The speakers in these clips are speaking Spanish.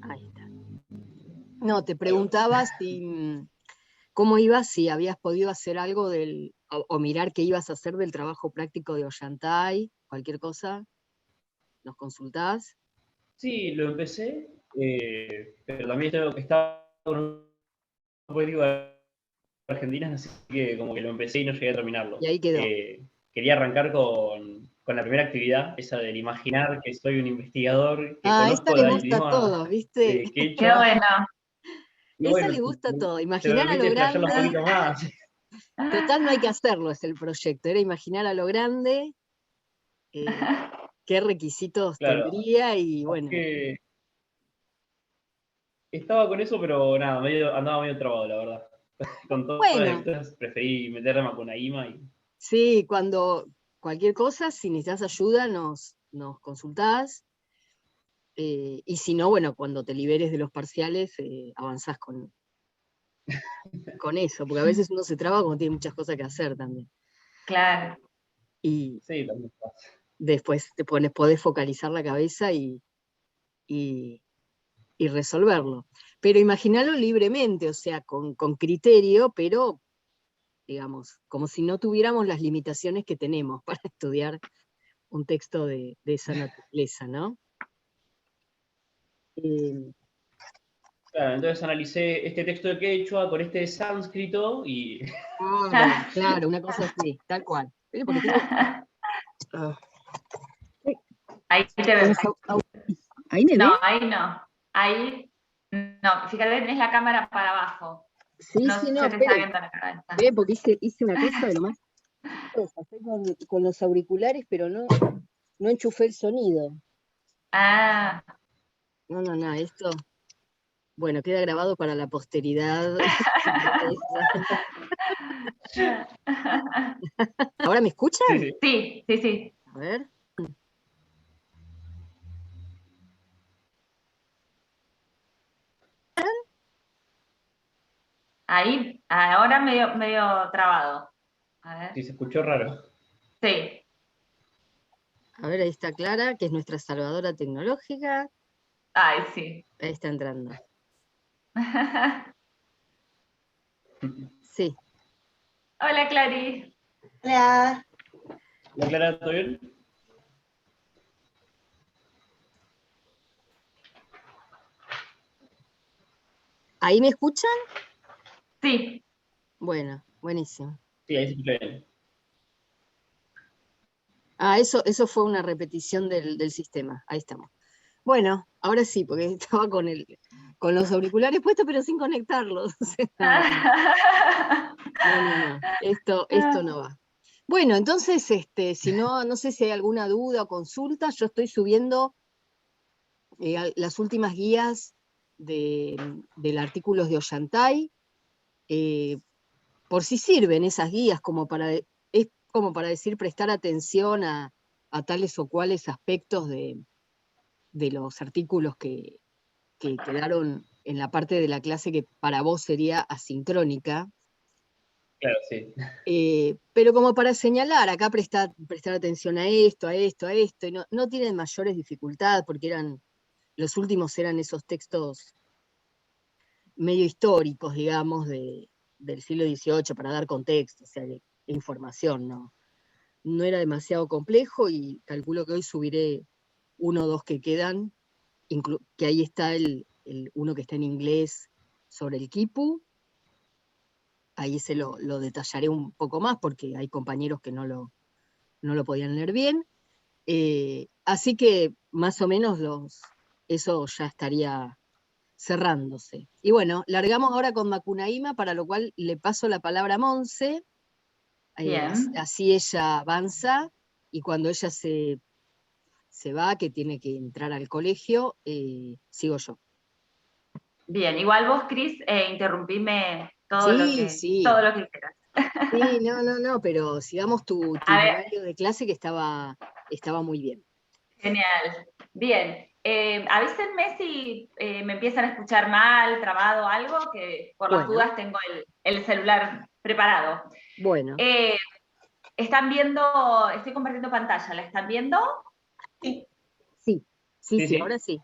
Ahí está. No, te preguntaba cómo ibas, si habías podido hacer algo o mirar qué ibas a hacer del trabajo práctico de Ollantay, cualquier cosa, ¿nos consultás? Sí, lo empecé, pero también tengo que estar con un político de Argentina, así que como que lo empecé y no llegué a terminarlo. Y ahí quedó. Quería arrancar con la primera actividad, esa del imaginar que soy un investigador, que Esto conozco les el gusta a idioma todos, ¿viste? quechua. Qué bueno. Y Eso bueno, les gusta a todos, pero imaginar a lo permite flashearlo un grande. poquito más. Total, no hay que hacerlo, es el proyecto, era imaginar a lo grande, qué requisitos Claro, tendría y bueno. que estaba con eso, pero nada, andaba medio trabado, la verdad. Con todas Bueno, estas preferí meterme con Aima y... sí, cuando cualquier cosa, si necesitas ayuda, nos consultás. Y si no, bueno, cuando te liberes de los parciales, avanzás con eso, porque a veces uno se traba cuando tiene muchas cosas que hacer también. Claro. Y Sí, también pasa. después podés focalizar la cabeza y resolverlo. Pero imaginarlo libremente, o sea, con criterio, pero, digamos, como si no tuviéramos las limitaciones que tenemos para estudiar un texto de esa naturaleza, ¿no? Claro, entonces analicé este texto de quechua con este de sánscrito y... Claro, una cosa así, tal cual. Porque tengo... Ahí te veo. ¿Ahí me No, ven? ahí no. Ahí no. Fíjate, tenés la cámara para abajo. Sí, no sí, no, se te está espere. viendo la cabeza. Espere, porque hice una cosa de lo más... Estoy con los auriculares, pero no enchufé el sonido. Ah. No, esto... Bueno, queda grabado para la posteridad. ¿Ahora me escuchan? Sí. Sí. A ver. Ahí, ahora medio trabado. A ver. Sí, se escuchó raro. Sí. A ver, ahí está Clara, que es nuestra salvadora tecnológica. Ay, sí. Ahí está entrando. Sí. Hola, Clary. Hola. ¿La Clara, todo bien? ¿Ahí me escuchan? Sí. Bueno, buenísimo. Sí, ahí se escucha bien. Eso fue una repetición del sistema. Ahí estamos. Bueno, ahora sí, porque estaba con los auriculares puestos, pero sin conectarlos. No. Esto no va. Bueno, entonces, si no sé si hay alguna duda o consulta, yo estoy subiendo las últimas guías del artículo de Ollantay, por si sirven esas guías es como para decir prestar atención a tales o cuales aspectos de los artículos que quedaron en la parte de la clase que para vos sería asincrónica. Claro, sí. Pero como para señalar, acá prestar atención a esto, y no tienen mayores dificultades, porque los últimos eran esos textos medio históricos, digamos, del siglo XVIII, para dar contexto, o sea, de información, no era demasiado complejo, y calculo que hoy subiré uno o dos que quedan, que ahí está uno que está en inglés sobre el quipu. Ahí se lo detallaré un poco más, porque hay compañeros que no lo podían leer bien. Así que más o menos eso ya estaría cerrándose. Y bueno, largamos ahora con Macunaíma, para lo cual le paso la palabra a Monse. Bien. Así ella avanza, y cuando ella se va, que tiene que entrar al colegio, sigo yo. Bien, igual vos, Cris, interrumpime todo lo que Sí. quieras. Sí, no, pero sigamos tu itinerario de clase, que estaba muy bien. Genial. Bien. Avísenme si me empiezan a escuchar mal, trabado, algo, que por las dudas tengo el celular preparado. Bueno. Están viendo, estoy compartiendo pantalla, ¿la están viendo? Sí. Sí. Sí, ahora sí.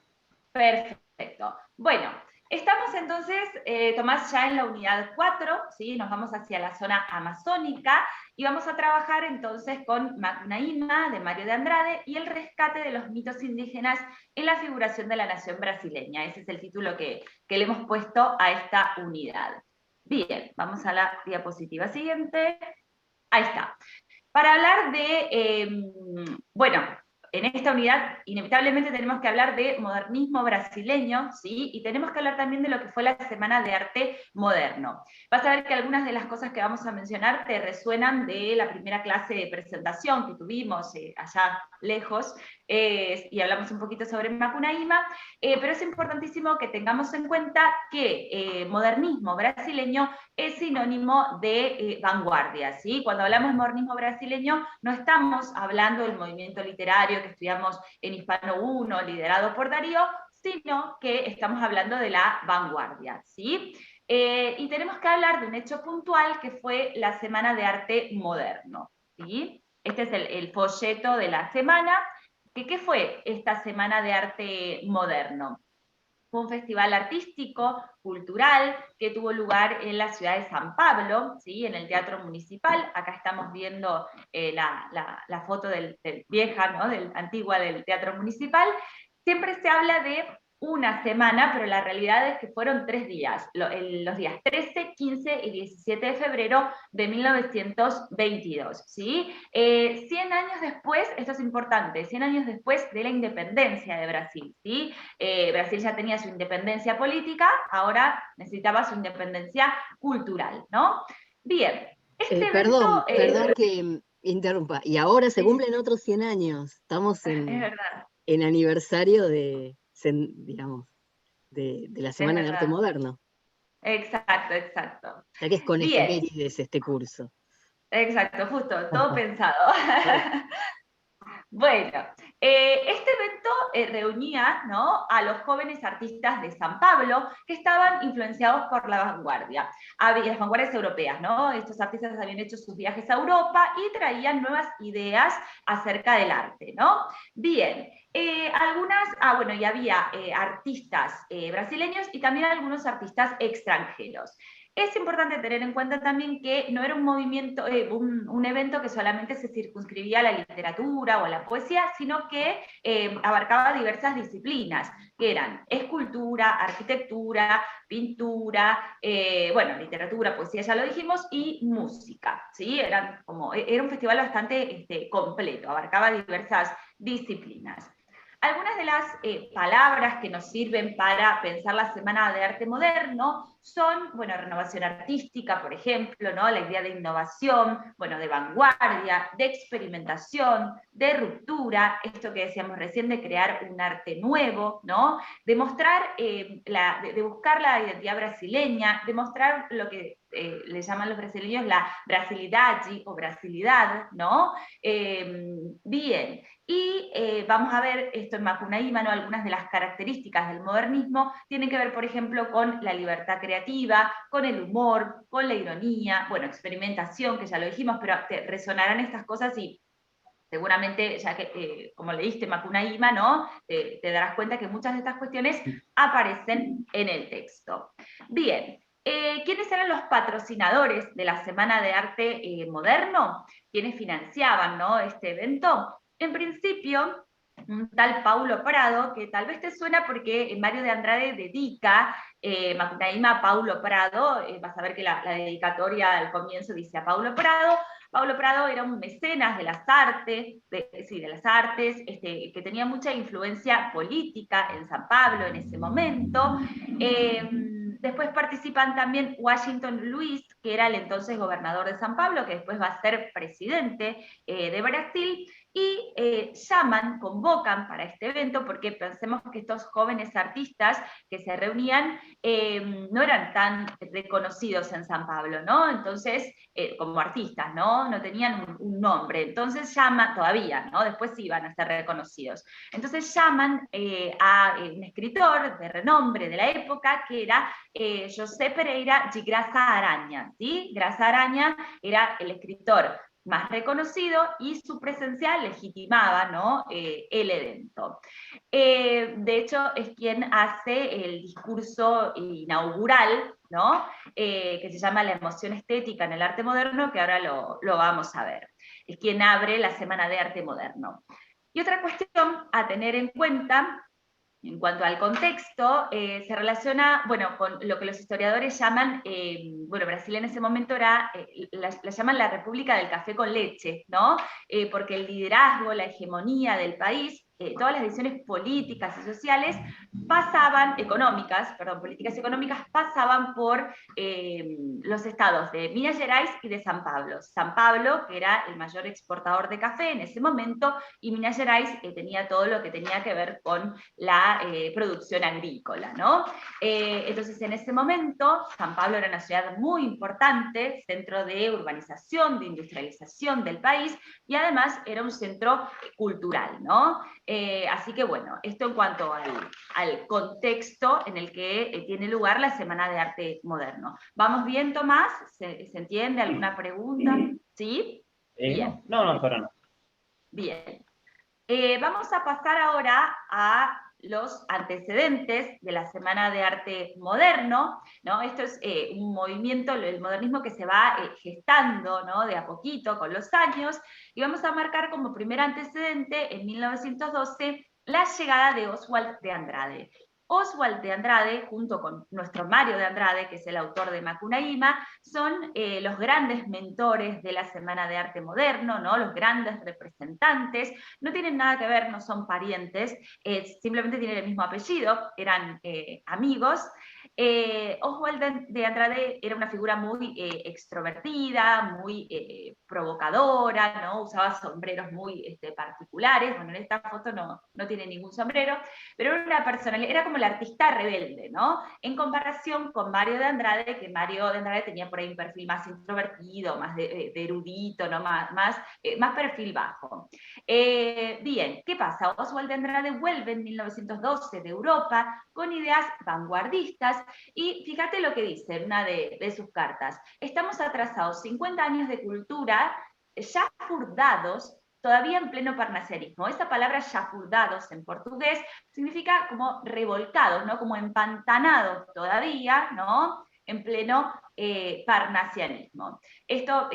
Perfecto. Bueno, estamos entonces, Tomás, ya en la unidad 4, ¿sí? Nos vamos hacia la zona amazónica y vamos a trabajar entonces con Macunaíma, de Mario de Andrade, y el rescate de los mitos indígenas en la figuración de la nación brasileña. Ese es el título que le hemos puesto a esta unidad. Bien, vamos a la diapositiva siguiente. Ahí está. Para hablar de, bueno, en esta unidad inevitablemente tenemos que hablar de modernismo brasileño, ¿sí? Y tenemos que hablar también de lo que fue la Semana de Arte Moderno. Vas a ver que algunas de las cosas que vamos a mencionar te resuenan de la primera clase de presentación que tuvimos allá lejos, y hablamos un poquito sobre Macunaíma, pero es importantísimo que tengamos en cuenta que modernismo brasileño es sinónimo de vanguardia, ¿sí? Cuando hablamos de modernismo brasileño, no estamos hablando del movimiento literario que estudiamos en Hispano 1, liderado por Darío, sino que estamos hablando de la vanguardia, ¿sí? Y tenemos que hablar de un hecho puntual que fue la Semana de Arte Moderno, ¿sí? Este es el folleto de la semana. ¿Qué fue esta Semana de Arte Moderno? Fue un festival artístico, cultural, que tuvo lugar en la ciudad de San Pablo, ¿sí? En el Teatro Municipal. Acá estamos viendo la foto del vieja, ¿no? Antigua del Teatro Municipal. Siempre se habla de una semana, pero la realidad es que fueron 3 días, los días 13, 15 y 17 de febrero de 1922, ¿sí? 100 años después, esto es importante, 100 años después de la independencia de Brasil, ¿sí? Brasil ya tenía su independencia política, ahora necesitaba su independencia cultural, ¿no? Bien, este Perdón evento... que interrumpa. Y ahora se Sí, cumplen otros 100 años. Estamos es verdad, en aniversario digamos, de la es Semana de Arte verdad. Moderno. Exacto, exacto. Ya que es con Bien, efemérides este curso. exacto, justo, todo pensado. Bueno, este evento reunía, ¿no?, a los jóvenes artistas de San Pablo que estaban influenciados por la vanguardia, las vanguardias europeas, ¿no? Estos artistas habían hecho sus viajes a Europa y traían nuevas ideas acerca del arte, ¿no? Bien, bueno, y había artistas brasileños y también algunos artistas extranjeros. Es importante tener en cuenta también que no era un movimiento, un evento que solamente se circunscribía a la literatura o a la poesía, sino que abarcaba diversas disciplinas, que eran escultura, arquitectura, pintura, bueno, literatura, poesía, ya lo dijimos, y música, ¿sí? Era un festival bastante completo, abarcaba diversas disciplinas. Algunas de las palabras que nos sirven para pensar la Semana de Arte Moderno son, bueno, renovación artística, por ejemplo, ¿no? La idea de innovación, bueno, de vanguardia, de experimentación, de ruptura, esto que decíamos recién de crear un arte nuevo, ¿no? De mostrar, de buscar la identidad brasileña, de mostrar lo que le llaman los brasileños la brasilidade o brasilidad, ¿no? Bien, y vamos a ver esto en Macunaíma, ¿no? Algunas de las características del modernismo tienen que ver, por ejemplo, con la libertad creativa, con el humor, con la ironía, bueno, experimentación, que ya lo dijimos, pero te resonarán estas cosas y seguramente, ya que como leíste Macunaíma, ¿no? Te darás cuenta que muchas de estas cuestiones aparecen en el texto. Bien, ¿quiénes eran los patrocinadores de la Semana de Arte Moderno? ¿Quiénes financiaban, ¿no?, este evento? En principio, un tal Paulo Prado, que tal vez te suena porque Mario de Andrade dedica Macunaíma a Paulo Prado, vas a ver que la dedicatoria al comienzo dice a Paulo Prado. Paulo Prado era un mecenas de las artes, que tenía mucha influencia política en San Pablo en ese momento. Después participan también Washington Luiz, que era el entonces gobernador de San Pablo, que después va a ser presidente de Brasil, y convocan para este evento, porque pensemos que estos jóvenes artistas que se reunían no eran tan reconocidos en San Pablo, ¿no? Entonces, como artistas, ¿no? No tenían un nombre, entonces todavía, ¿no? Después sí iban a ser reconocidos. Entonces llaman a un escritor de renombre de la época, que era José Pereira de Graça Aranha, ¿sí? Graça Aranha era el escritor más reconocido y su presencia legitimaba, ¿no? El evento. De hecho, es quien hace el discurso inaugural, ¿no? Que se llama La emoción estética en el arte moderno, que ahora lo vamos a ver. Es quien abre la Semana de Arte Moderno. Y otra cuestión a tener en cuenta, en cuanto al contexto, se relaciona, bueno, con lo que los historiadores llaman, bueno, Brasil en ese momento era, la llaman la República del Café con Leche, ¿no? Porque el liderazgo, la hegemonía del país, todas las decisiones políticas y sociales políticas económicas pasaban por los estados de Minas Gerais y de San Pablo. San Pablo, que era el mayor exportador de café en ese momento, y Minas Gerais tenía todo lo que tenía que ver con la producción agrícola, ¿no? Entonces, en ese momento, San Pablo era una ciudad muy importante, centro de urbanización, de industrialización del país, y además era un centro cultural, ¿no? Así que bueno, esto en cuanto al contexto en el que tiene lugar la Semana de Arte Moderno. ¿Vamos bien, Tomás? ¿Se entiende? ¿Alguna pregunta? ¿Sí? Bien. No, ahora no. Bien. Vamos a pasar ahora a los antecedentes de la Semana de Arte Moderno, ¿no? Esto es un movimiento, el modernismo que se va gestando, ¿no? De a poquito con los años, y vamos a marcar como primer antecedente en 1912 la llegada de Oswald de Andrade. Oswald de Andrade, junto con nuestro Mario de Andrade, que es el autor de Macunaíma, son los grandes mentores de la Semana de Arte Moderno, ¿no? Los grandes representantes. No tienen nada que ver, no son parientes, simplemente tienen el mismo apellido, eran amigos. Oswald de Andrade era una figura muy extrovertida, muy provocadora, ¿no? Usaba sombreros muy particulares. Bueno, en esta foto no tiene ningún sombrero, pero era una personalidad, era como el artista rebelde, ¿no? En comparación con Mario de Andrade, que Mario de Andrade tenía por ahí un perfil más introvertido, más de erudito, ¿no? más perfil bajo. Bien, ¿qué pasa? Oswald de Andrade vuelve en 1912 de Europa con ideas vanguardistas, y fíjate lo que dice en una de sus cartas: estamos atrasados 50 años de cultura, ya furdados, todavía en pleno parnasianismo. Esa palabra chafurdados en portugués significa como revolcados, ¿no? Como empantanados todavía, ¿no? En pleno parnasianismo. Esto,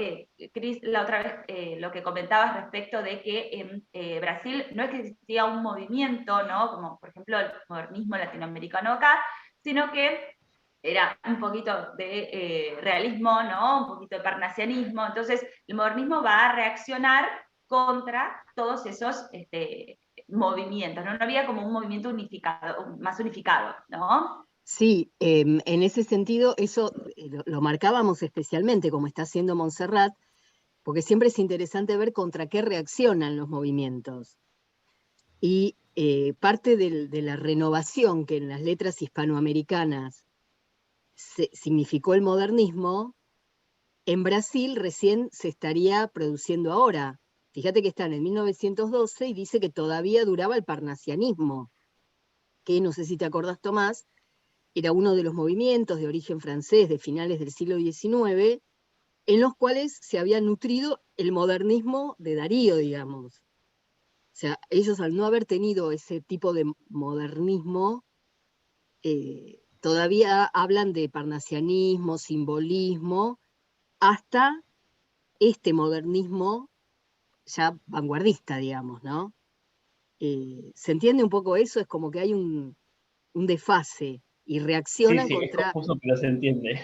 Cris, la otra vez lo que comentabas respecto de que en Brasil no es que existía un movimiento, ¿no? Como por ejemplo el modernismo latinoamericano acá, sino que era un poquito de realismo, ¿no? Un poquito de parnasianismo. Entonces el modernismo va a reaccionar contra todos esos movimientos, ¿no? No había como un movimiento unificado, más unificado, ¿no? Sí, en ese sentido, eso lo marcábamos especialmente, como está haciendo Montserrat, porque siempre es interesante ver contra qué reaccionan los movimientos. Y parte de la renovación que en las letras hispanoamericanas significó el modernismo, en Brasil recién se estaría produciendo ahora. Fíjate que están en 1912 y dice que todavía duraba el parnasianismo, que no sé si te acordás, Tomás, era uno de los movimientos de origen francés de finales del siglo XIX, en los cuales se había nutrido el modernismo de Darío, digamos. O sea, ellos al no haber tenido ese tipo de modernismo, todavía hablan de parnasianismo, simbolismo, hasta este modernismo ya vanguardista, digamos, ¿no? ¿Se entiende un poco eso? Es como que hay un desfase y reaccionan Sí, contra... es confuso, pero se entiende.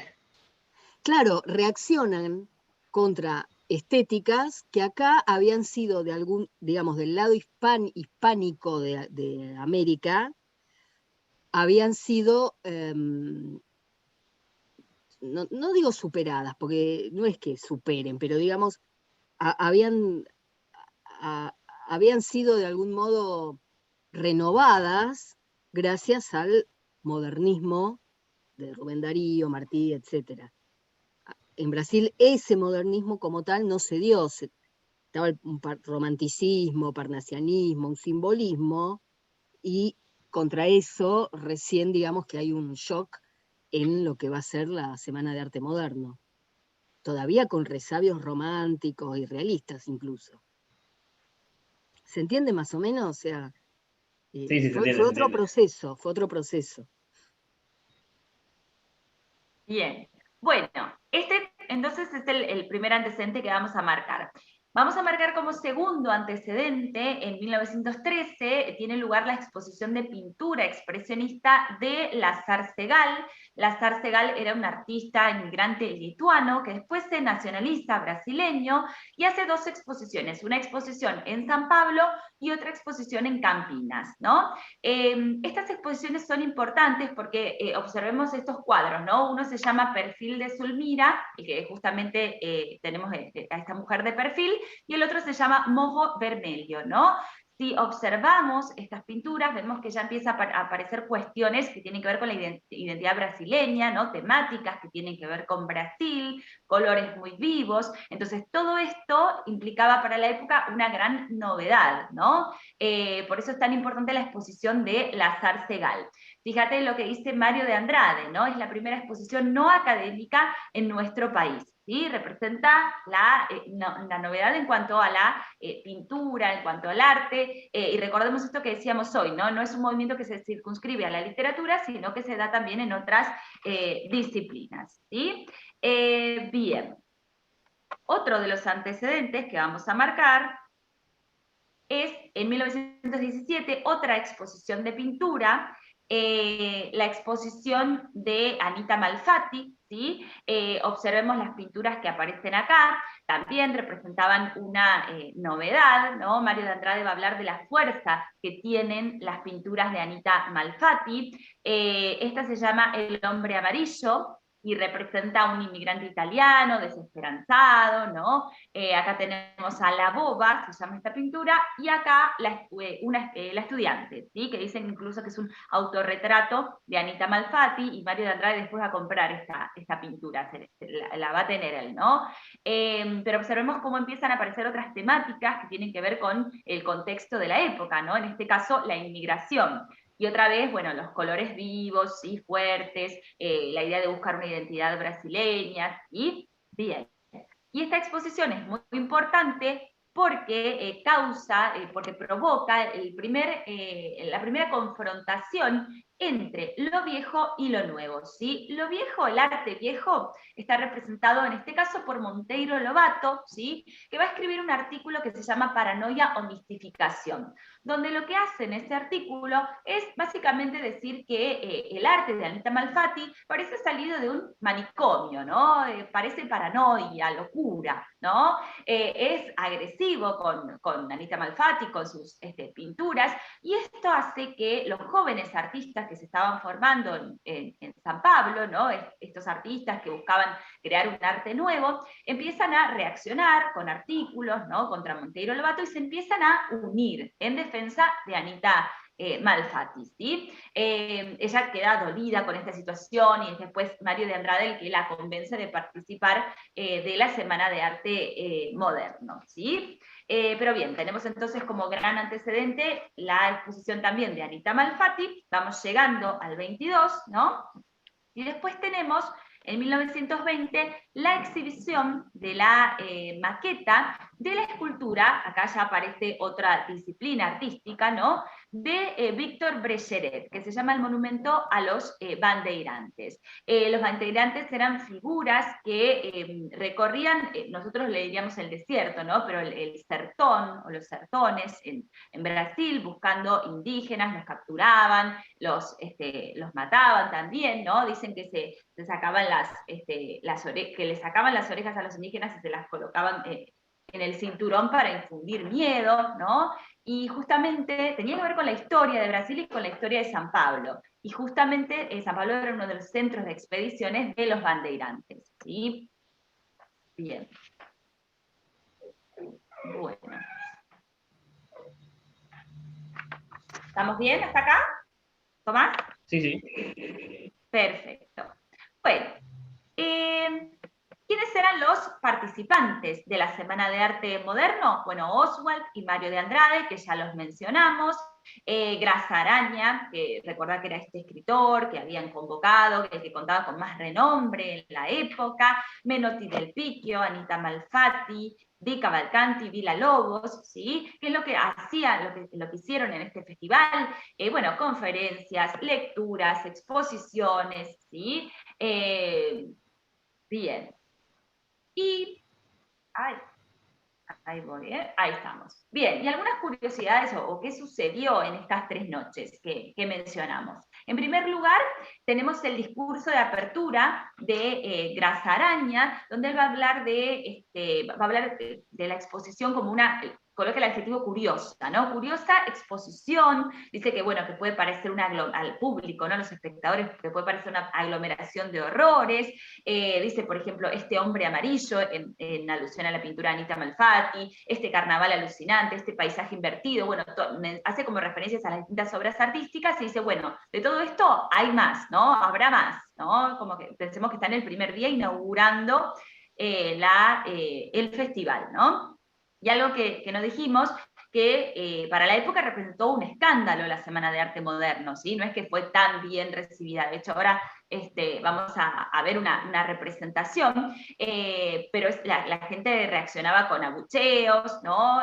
Claro, reaccionan contra estéticas que acá habían sido de algún, digamos, del lado hispánico de América, habían sido, no digo superadas, porque no es que superen, pero digamos, habían, habían sido de algún modo renovadas gracias al modernismo de Rubén Darío, Martí, etc. En Brasil ese modernismo como tal no se dio, estaba un romanticismo, parnasianismo, un simbolismo, y contra eso recién digamos que hay un shock en lo que va a ser la Semana de Arte Moderno. todavía con resabios románticos y realistas incluso. ¿Se entiende más o menos? O sea, Sí, sí, se fue entiende, se otro entiende. proceso, fue otro proceso. Bien, bueno, este entonces es el primer antecedente que vamos a marcar. Vamos a marcar como segundo antecedente, en 1913 tiene lugar la exposición de pintura expresionista de Lazar Segal. Lazar Segal era un artista inmigrante lituano que después se nacionaliza brasileño y hace dos exposiciones, una exposición en San Pablo y otra exposición en Campinas, ¿no? Estas exposiciones son importantes porque observemos estos cuadros, ¿no? Uno se llama Perfil de Zulmira, y que justamente tenemos a esta mujer de perfil, y el otro se llama Mojo Vermelho, ¿no? Si observamos estas pinturas, vemos que ya empieza a aparecer cuestiones que tienen que ver con la identidad brasileña, ¿no? Temáticas que tienen que ver con Brasil, colores muy vivos. Entonces, todo esto implicaba para la época una gran novedad, ¿no? Por eso es tan importante la exposición de Lazar Segal. Fíjate lo que dice Mario de Andrade, ¿no? Es la primera exposición no académica en nuestro país. ¿Sí? Representa la novedad en cuanto a la pintura, en cuanto al arte, y recordemos esto que decíamos hoy, ¿no? No es un movimiento que se circunscribe a la literatura, sino que se da también en otras disciplinas. ¿Sí? Bien. Otro de los antecedentes que vamos a marcar es en 1917 otra exposición de pintura, la exposición de Anita Malfatti, ¿sí? Observemos las pinturas que aparecen acá, también representaban una novedad, ¿no? Mario de Andrade va a hablar de la fuerza que tienen las pinturas de Anita Malfatti. Esta se llama El hombre amarillo, y representa a un inmigrante italiano desesperanzado, ¿no? Acá tenemos a la boba, se llama esta pintura, y acá la estudiante, ¿sí? Que dicen incluso que es un autorretrato de Anita Malfatti, y Mario de Andrade después va a comprar esta pintura, la va a tener él, ¿no? Pero observemos cómo empiezan a aparecer otras temáticas que tienen que ver con el contexto de la época, ¿no? En este caso, la inmigración. Y otra vez, bueno, los colores vivos y fuertes, la idea de buscar una identidad brasileña, y bien. Y esta exposición es muy importante porque porque provoca la primera confrontación entre lo viejo y lo nuevo, ¿sí? Lo viejo, el arte viejo, está representado en este caso por Monteiro Lobato, ¿sí? Que va a escribir un artículo que se llama Paranoia o Mistificación, donde lo que hace en ese artículo es básicamente decir que el arte de Anita Malfatti parece salido de un manicomio, ¿no? Parece paranoia, locura, ¿no? Es agresivo con Anita Malfatti, con sus pinturas, y esto hace que los jóvenes artistas que se estaban formando en San Pablo, ¿no? Estos artistas que buscaban crear un arte nuevo, empiezan a reaccionar con artículos, ¿no? Contra Monteiro Lobato, y se empiezan a unir en defensa de Anita Malfatti, ¿sí? Ella queda dolida con esta situación, y es después Mario de Andrade el que la convence de participar de la Semana de Arte Moderno, ¿sí? Pero bien, tenemos entonces como gran antecedente la exposición también de Anita Malfatti, vamos llegando al 22, ¿no? Y después tenemos en 1920 la exhibición de la maqueta de la escultura, acá ya aparece otra disciplina artística, ¿no? De Víctor Brecheret, que se llama el monumento a los bandeirantes. Los bandeirantes eran figuras que recorrían, nosotros le diríamos el desierto, ¿no? Pero el sertón o los sertones en Brasil, buscando indígenas, los capturaban, los mataban también, ¿no? Dicen que se sacaban que les sacaban las orejas a los indígenas y se las colocaban en el cinturón para infundir miedo, ¿no? Y justamente tenía que ver con la historia de Brasil y con la historia de San Pablo. Y justamente San Pablo era uno de los centros de expediciones de los bandeirantes, ¿sí? Bien. Bueno. ¿Estamos bien hasta acá? ¿Tomás? Sí, sí. Perfecto. Bueno, ¿quiénes eran eran los participantes de la Semana de Arte Moderno. Bueno, Oswald y Mario de Andrade, que ya los mencionamos, Graza Araña, que recordá que era este escritor que habían convocado, que contaba con más renombre en la época, Menotti del Picchio, Anita Malfatti, Di Cavalcanti, Villa Lobos, ¿sí? Que es lo que hacían, lo que hicieron en este festival, bueno, conferencias, lecturas, exposiciones, ¿sí? Bien. Y, ahí voy, ahí estamos. Bien, y algunas curiosidades o qué sucedió en estas 3 noches que mencionamos. En primer lugar, tenemos el discurso de apertura de Graza Araña, donde él va a hablar de la exposición como una, coloca el adjetivo curiosa, ¿no? Curiosa exposición, dice que, bueno, que puede parecer al público, ¿no? Los espectadores, que puede parecer una aglomeración de horrores. Dice, por ejemplo, este hombre amarillo, en alusión a la pintura de Anita Malfatti, este carnaval alucinante, este paisaje invertido, bueno, hace como referencias a las distintas obras artísticas y dice, bueno, de todo esto hay más, ¿no? Habrá más, ¿no? Como que pensemos que está en el primer día inaugurando el festival, ¿no? Y algo que no dijimos, que para la época representó un escándalo la Semana de Arte Moderno, ¿sí? No es que fue tan bien recibida, de hecho ahora vamos a ver una representación, pero la gente reaccionaba con abucheos, ¿no?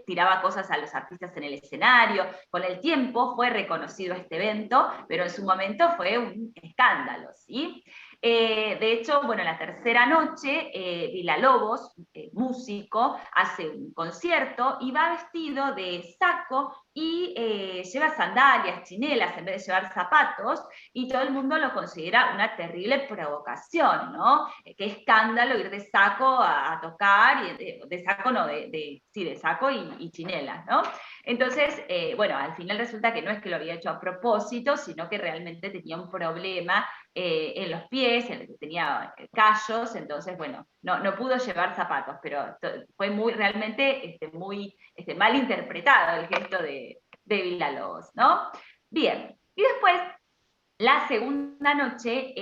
Tiraba cosas a los artistas en el escenario. Con el tiempo fue reconocido este evento, pero en su momento fue un escándalo, ¿sí? De hecho, bueno, en la tercera noche, Villa Lobos, músico, hace un concierto y va vestido de saco y lleva sandalias, chinelas, en vez de llevar zapatos, y todo el mundo lo considera una terrible provocación, ¿no? Qué escándalo ir de saco a tocar, y de saco no, sí, de saco y chinelas, ¿no? Entonces, bueno, al final resulta que no es que lo había hecho a propósito, sino que realmente tenía un problema en los pies, tenía callos, entonces, bueno, no pudo llevar zapatos, pero fue realmente muy mal interpretado el gesto de Villa Lobos, ¿no? Bien, y después, la segunda noche,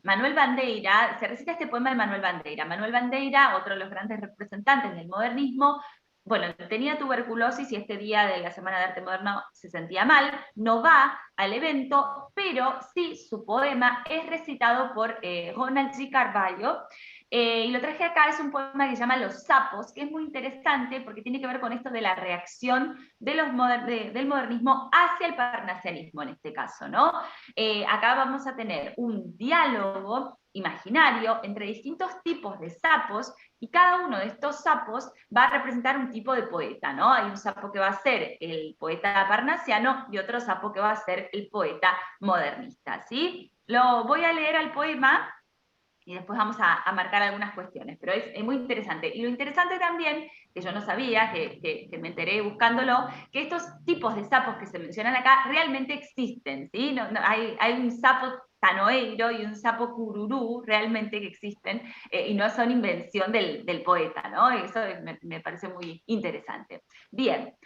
Manuel Bandeira, se recita este poema de Manuel Bandeira. Manuel Bandeira, otro de los grandes representantes del modernismo, bueno, tenía tuberculosis y este día de la Semana de Arte Moderno se sentía mal, no va al evento, pero sí su poema es recitado por Ronald G. Carvalho, y lo traje acá, es un poema que se llama Los sapos, que es muy interesante porque tiene que ver con esto de la reacción del modernismo hacia el parnasianismo en este caso, ¿no? Acá vamos a tener un diálogo imaginario entre distintos tipos de sapos y cada uno de estos sapos va a representar un tipo de poeta, ¿no? Hay un sapo que va a ser el poeta parnasiano y otro sapo que va a ser el poeta modernista, ¿sí? Lo voy a leer al poema y después vamos a marcar algunas cuestiones, pero es muy interesante. Y lo interesante también, que yo no sabía, que me enteré buscándolo, que estos tipos de sapos que se mencionan acá realmente existen, ¿sí? Hay un sapo tanoeiro y un sapo cururú realmente que existen, y no son invención del poeta, ¿no? Eso me parece muy interesante. Bien.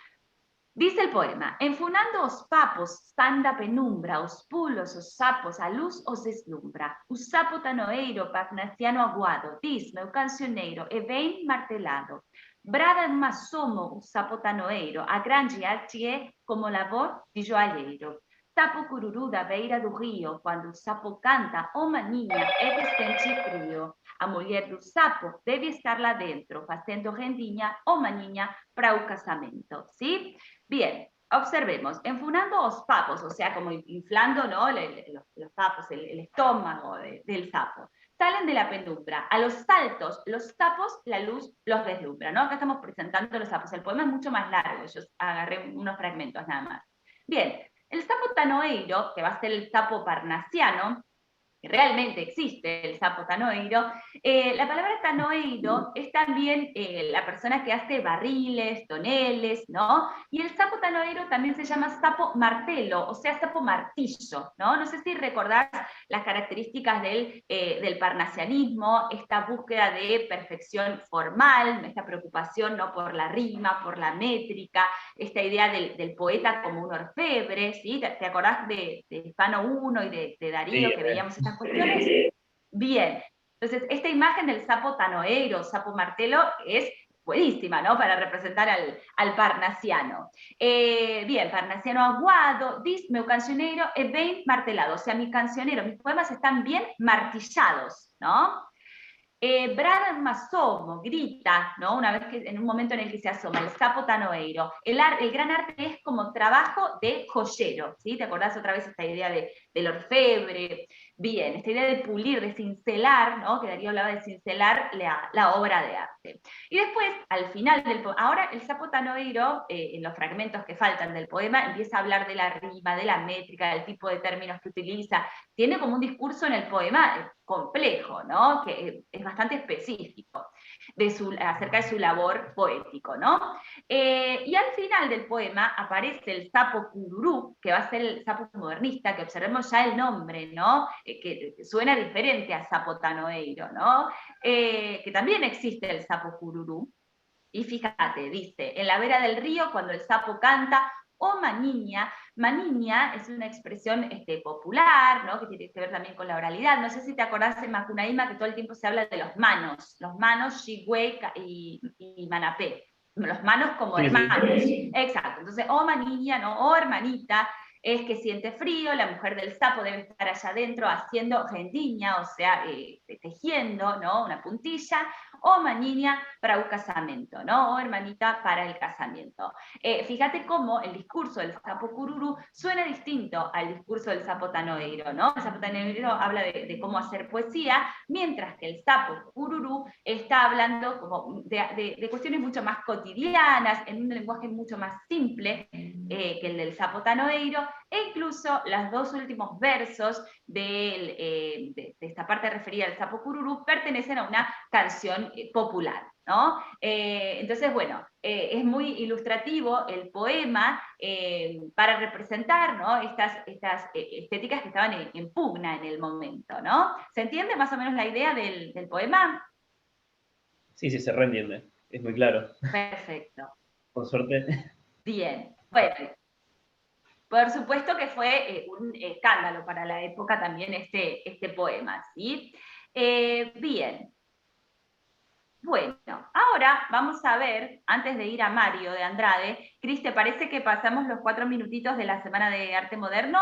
Dice el poema, enfunando os papos, sanda penumbra, os pulos, os sapos, a luz os deslumbra. O sapo tanoeiro, parnasiano aguado, dis, meu cancioneiro, e vem martelado. Brada mas somo o sapo tanoeiro, a grande arte é como la voz de joalheiro. Sapo cururu da beira do rio, quando o sapo canta, oh maninha, é que sente frio. A mulher do sapo deve estar lá dentro, fazendo rendinha, oh maninha, para o casamento. ¿Sí? Bien, observemos, enfunando os papos, o sea, como inflando, ¿no? los papos, el estómago del sapo. Salen de la penumbra. A los saltos, los sapos, la luz los deslumbra, ¿no? Acá estamos presentando los sapos. El poema es mucho más largo, yo agarré unos fragmentos nada más. Bien, el sapo tanoeiro, que va a ser el sapo parnasiano, que realmente existe el sapo tanoeiro, la palabra tanoeiro es también la persona que hace barriles, toneles, ¿no? Y el sapo tanoeiro también se llama sapo martelo, o sea, sapo martillo, ¿no? No sé si recordás las características del parnasianismo, esta búsqueda de perfección formal, esta preocupación, ¿no? Por la rima, por la métrica, esta idea del poeta como un orfebre, ¿sí? ¿Te acordás de Hispano I y de Darío, Sí, que veíamos estas cuestiones? Bien. Entonces, esta imagen del sapo tanoeiro, sapo martelo, es buenísima, ¿no? Para representar al parnasiano. Bien, parnasiano aguado, diz meu cancioneiro é bem martelado, o sea, mi cancionero, mis poemas están bien martillados, ¿no? Brada un asomo, grita, ¿no? Una vez que, en un momento en el que se asoma, el sapo tanoeiro. El gran arte es como trabajo de joyero, ¿sí? ¿Te acordás otra vez esta idea del orfebre? Bien, esta idea de pulir, de cincelar, ¿no? Que Darío hablaba de cincelar la obra de arte. Y después, al final del poema, ahora el sapo tanoeiro, en los fragmentos que faltan del poema, empieza a hablar de la rima, de la métrica, del tipo de términos que utiliza. Tiene como un discurso en el poema complejo, ¿no? Que es bastante específico acerca de su labor poético, ¿no? Y al final del poema aparece el sapo cururú, que va a ser el sapo modernista, que observemos ya el nombre, ¿no? Que suena diferente a sapo tanoeiro, ¿no? Que también existe el sapo cururú. Y fíjate, dice, en la vera del río, cuando el sapo canta, o maniña. Maniña es una expresión popular, ¿no? Que tiene que ver también con la oralidad. No sé si te acordás en Macunaíma que todo el tiempo se habla de los manos, Shigüey y Manapé. Los manos como hermanos. Exacto. Entonces, o maniña, ¿no? O hermanita, es que siente frío, la mujer del sapo debe estar allá adentro haciendo gendiña, o sea, tejiendo, ¿no? Una puntilla, o maniña para un casamiento, ¿no? O hermanita para el casamiento. Fíjate cómo el discurso del sapo cururú suena distinto al discurso del sapo tanoeiro, ¿no? El sapo tanoeiro habla de cómo hacer poesía, mientras que el sapo cururú está hablando como de cuestiones mucho más cotidianas, en un lenguaje mucho más simple que el del sapo tanoeiro, e incluso los dos últimos versos de esta parte referida al sapo cururú pertenecen a una canción popular, ¿no? Entonces, bueno, es muy ilustrativo el poema para representar, ¿no? estas estéticas que estaban en pugna en el momento, ¿no? ¿Se entiende más o menos la idea del poema? Sí, sí, se reentiende. Es muy claro. Perfecto. Por suerte. Bien. Bueno, por supuesto que fue un escándalo para la época también este poema, ¿sí? Bien. Bueno, ahora vamos a ver, antes de ir a Mario de Andrade, Cris, ¿te parece que pasamos los 4 minutitos de la Semana de Arte Moderno?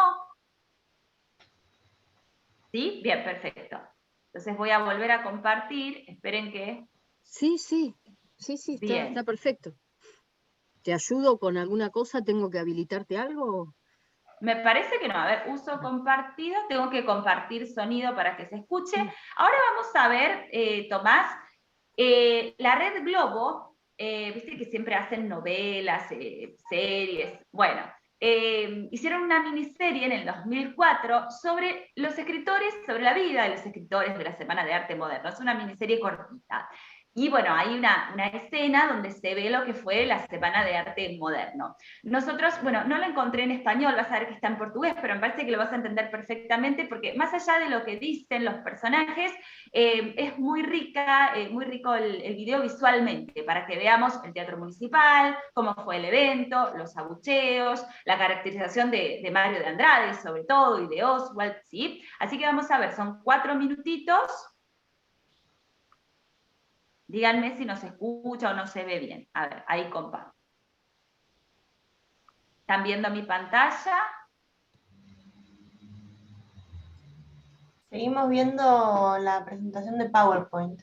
¿Sí? Bien, perfecto. Entonces voy a volver a compartir, esperen que... Sí, Bien. está perfecto. ¿Te ayudo con alguna cosa? ¿Tengo que habilitarte algo? Me parece que no. A ver, uso compartido, tengo que compartir sonido para que se escuche. Sí. Ahora vamos a ver, Tomás, la Red Globo, viste que siempre hacen novelas, series. Bueno, hicieron una miniserie en el 2004 sobre los escritores, sobre la vida de los escritores de la Semana de Arte Moderno. Es una miniserie cortita. Y bueno, hay una escena donde se ve lo que fue la Semana de Arte Moderno. Nosotros, bueno, no lo encontré en español, vas a ver que está en portugués, pero me parece que lo vas a entender perfectamente, porque más allá de lo que dicen los personajes, es muy rico el video visualmente, para que veamos el teatro municipal, cómo fue el evento, los abucheos, la caracterización de Mario de Andrade, sobre todo, y de Oswald, ¿sí? Así que vamos a ver, son 4 minutitos. Díganme si no se escucha o no se ve bien. A ver, ahí comparto. ¿Están viendo mi pantalla? Seguimos viendo la presentación de PowerPoint.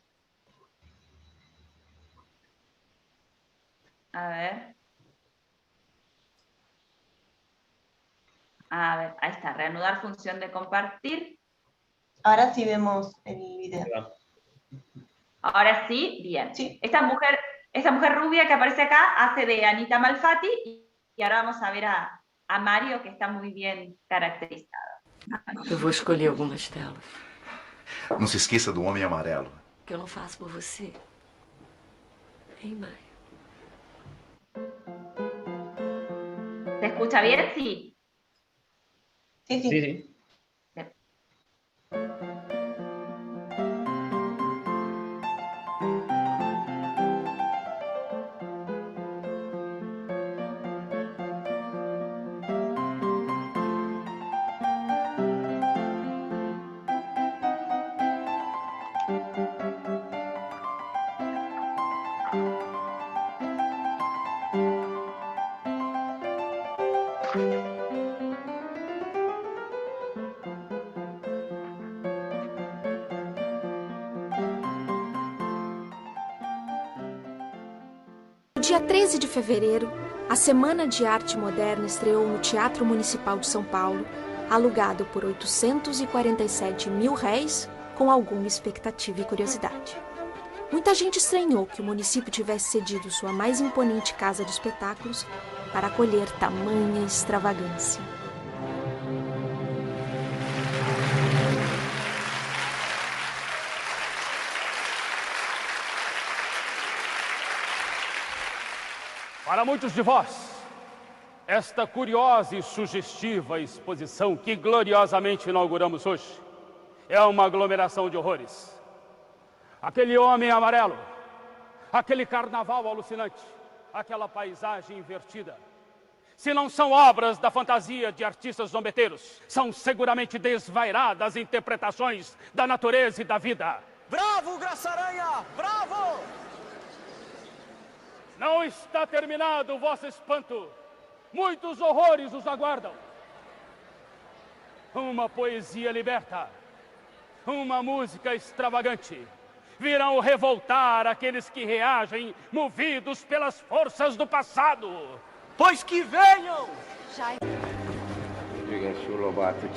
A ver. A ver, ahí está. Reanudar función de compartir. Ahora sí vemos el video. Ahora sí, bien. Sí. Esta mujer rubia que aparece acá hace de Anita Malfatti y ahora vamos a ver a Mario, que está muy bien caracterizado. Eu vou escolher algumas delas. Não se esqueça do Homem Amarelo. Que eu não faço por você. Hein, Maio? ¿Se escucha bien? Sí. Sí, sí. Sí, sí. No dia 13 de fevereiro, a Semana de Arte Moderna estreou no Teatro Municipal de São Paulo, alugado por 847 mil réis, com alguma expectativa e curiosidade. Muita gente estranhou que o município tivesse cedido sua mais imponente casa de espetáculos para acolher tamanha extravagância. Para muitos de vós, esta curiosa e sugestiva exposição que gloriosamente inauguramos hoje é uma aglomeração de horrores. Aquele homem amarelo, aquele carnaval alucinante, aquela paisagem invertida. Se não são obras da fantasia de artistas zombeteiros, são seguramente desvairadas interpretações da natureza e da vida. Bravo, Graça Aranha! Bravo! Não está terminado o vosso espanto. Muitos horrores os aguardam. Uma poesia liberta, uma música extravagante, virão revoltar aqueles que reagem movidos pelas forças do passado. Pois que venham! Diga se o Lobato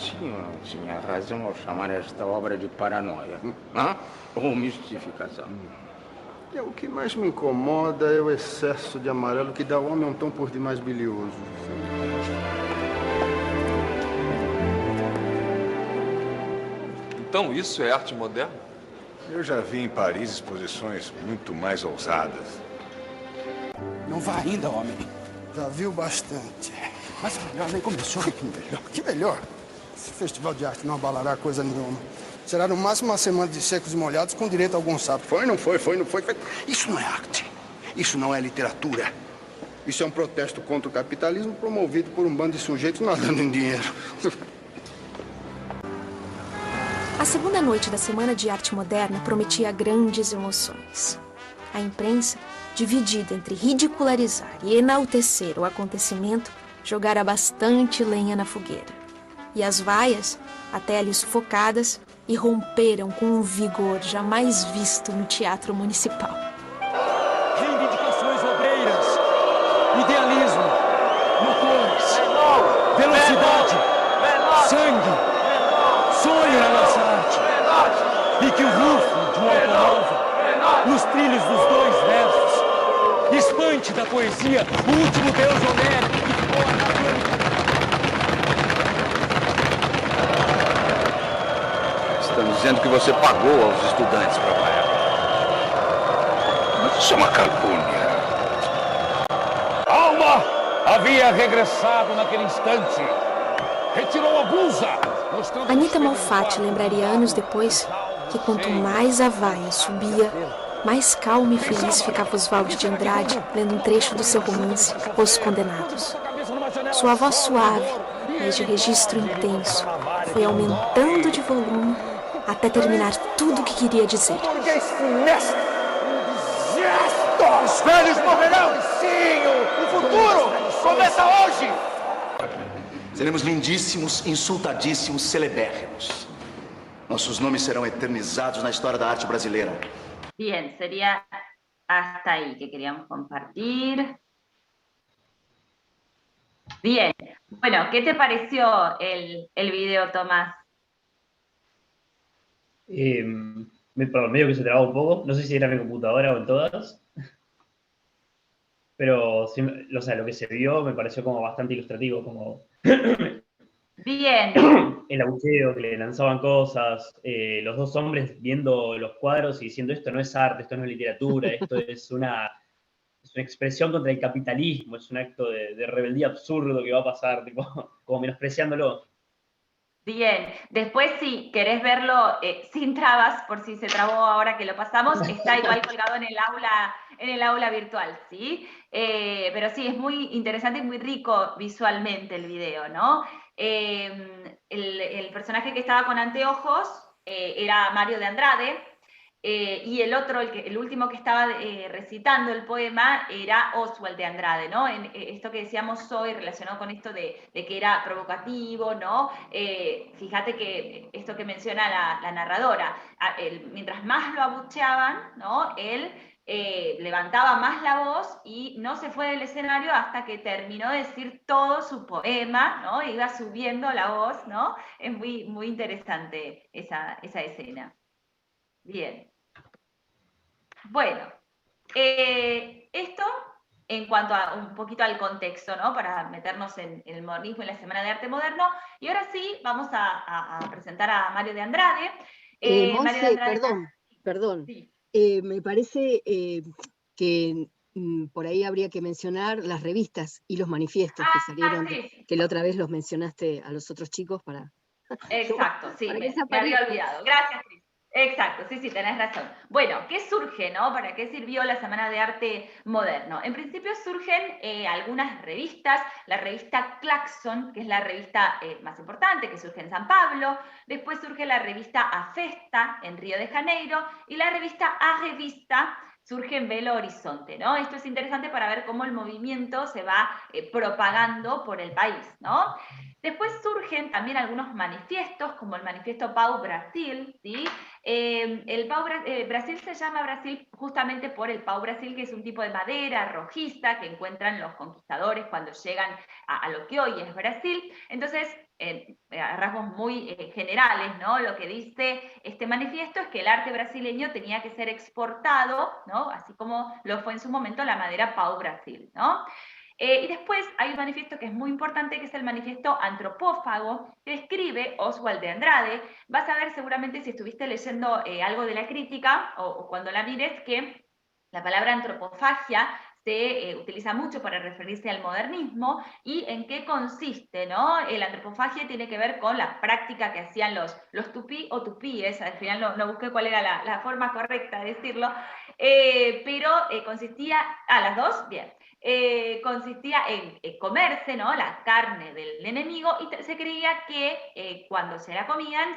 tinha razão ao chamar esta obra de paranoia, ou mistificação. O que mais me incomoda é o excesso de amarelo que dá ao homem um tom por demais bilioso. Então isso é arte moderna? Eu já vi em Paris exposições muito mais ousadas. Não vá ainda, homem. Já viu bastante. Mas o melhor nem começou. Que melhor? Esse festival de arte não abalará coisa nenhuma. Será no máximo uma semana de secos e molhados com direito a algum sapo. Foi, não foi. Isso não é arte. Isso não é literatura. Isso é um protesto contra o capitalismo promovido por um bando de sujeitos nadando em dinheiro. A segunda noite da Semana de Arte Moderna prometia grandes emoções. A imprensa, dividida entre ridicularizar e enaltecer o acontecimento, jogara bastante lenha na fogueira. E as vaias, até ali sufocadas, irromperam com um vigor jamais visto no Teatro Municipal. Reivindicações obreiras, idealismo, motores, velocidade, sangue, sonho na nossa arte. E que o rufo de um automóvel, nos trilhos dos dois versos, espante da poesia o último deus homérico que ficou anacrônico. Estão dizendo que você pagou aos estudantes para vaiar. Mas isso é uma calúnia. Alma havia regressado naquele instante. Retirou a blusa. Anita Malfatti lembraria anos depois que quanto mais a vaia subia, mais calmo e feliz ficava Oswald de Andrade lendo um trecho do seu romance Os Condenados. Sua voz suave, mas de registro intenso, foi aumentando de volume até terminar tudo o que queria dizer. Burguês funesto! Os velhos morrerão! Sim, o futuro começa hoje! Seremos lindíssimos, insultadíssimos, celebérrimos. Nossos nomes serão eternizados na história da arte brasileira. Bien, sería hasta ahí que queríamos compartir. Bien, bueno, ¿qué te pareció el video, Tomás? Medio que se trabó un poco, no sé si era en mi computadora o en todas, pero sí, o sea, lo que se vio me pareció como bastante ilustrativo, como Bien. el abucheo, que le lanzaban cosas, los dos hombres viendo los cuadros y diciendo esto no es arte, esto no es literatura, esto es una expresión contra el capitalismo, es un acto de rebeldía absurdo que va a pasar, tipo, como menospreciándolo. Bien, después si querés verlo sin trabas, por si se trabó ahora que lo pasamos, está igual colgado en el aula virtual, ¿sí? Pero sí, es muy interesante y muy rico visualmente el video, ¿no? El personaje que estaba con anteojos era Mario de Andrade, y el último que estaba recitando el poema era Oswald de Andrade, ¿no? Esto que decíamos hoy relacionado con esto de que era provocativo, ¿no? Fíjate que esto que menciona la narradora, mientras más lo abucheaban, ¿no? Él levantaba más la voz y no se fue del escenario hasta que terminó de decir todo su poema, ¿no? Iba subiendo la voz, ¿no? Es muy, muy interesante esa escena. Bien. Bueno, esto en cuanto a un poquito al contexto, ¿no? Para meternos en el modernismo y la Semana de Arte Moderno. Y ahora sí, vamos a presentar a Mario de Andrade. Monse, Mario de Andrade perdón. Sí. Me parece que por ahí habría que mencionar las revistas y los manifiestos que salieron, sí. que la otra vez los mencionaste a los otros chicos para... Exacto, sí, para me había olvidado. Gracias, Cris. Exacto, sí, tenés razón. Bueno, ¿qué surge, no? ¿Para qué sirvió la Semana de Arte Moderno? En principio surgen algunas revistas, la revista Claxon, que es la revista más importante, que surge en San Pablo, después surge la revista A Festa, en Río de Janeiro, y la revista A Revista surge en Belo Horizonte, ¿no? Esto es interesante para ver cómo el movimiento se va propagando por el país, ¿no? Después surgen también algunos manifiestos, como el manifiesto Pau Brasil, ¿sí? El Pau Brasil se llama Brasil justamente por el Pau Brasil, que es un tipo de madera rojiza que encuentran los conquistadores cuando llegan a lo que hoy es Brasil. Entonces, a rasgos muy generales, ¿no? Lo que dice este manifiesto es que el arte brasileño tenía que ser exportado, ¿no? Así como lo fue en su momento la madera Pau Brasil, ¿no? Y después hay un manifiesto que es muy importante, que es el manifiesto antropófago, que escribe Oswald de Andrade. Vas a ver seguramente si estuviste leyendo algo de la crítica, o cuando la mires, que la palabra antropofagia se utiliza mucho para referirse al modernismo. ¿Y en qué consiste, no? La antropofagia tiene que ver con la práctica que hacían los tupí o tupíes. Al final no busqué cuál era la forma correcta de decirlo, pero consistía... las dos, bien. Consistía en comerse, ¿no? La carne del enemigo, y se creía que cuando se la comían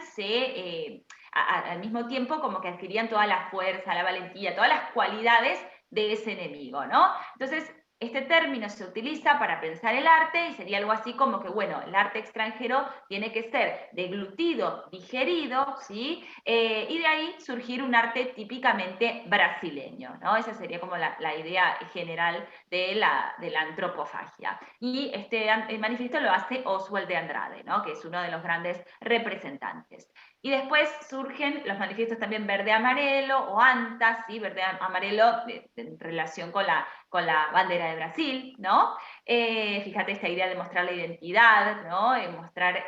al mismo tiempo como que adquirían toda la fuerza, la valentía, todas las cualidades de ese enemigo, ¿no? Entonces, este término se utiliza para pensar el arte y sería algo así como que, bueno, el arte extranjero tiene que ser deglutido, digerido, ¿sí? Y de ahí surgir un arte típicamente brasileño, ¿no? Esa sería como la idea general de la antropofagia. Y el manifiesto lo hace Oswald de Andrade, ¿no? Que es uno de los grandes representantes. Y después surgen los manifiestos también verde-amarelo o ANTA, ¿sí? Verde-amarelo en relación con la bandera de Brasil, ¿no? Fíjate esta idea de mostrar la identidad, ¿no? Mostrar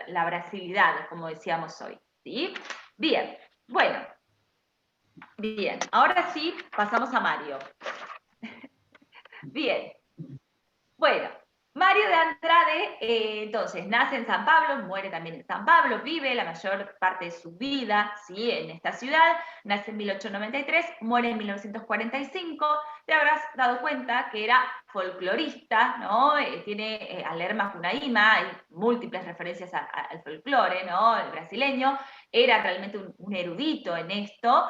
la brasilidad, como decíamos hoy, ¿sí? Bien, bueno. Bien, ahora sí pasamos a Mario. Bien, bueno. Mario de Andrade, entonces, nace en San Pablo, muere también en San Pablo, vive la mayor parte de su vida, ¿sí? En esta ciudad, nace en 1893, muere en 1945, te habrás dado cuenta que era folclorista, ¿no? Tiene al Lerma Cunaíma, hay múltiples referencias al folclore, ¿no? El brasileño, era realmente un erudito en esto,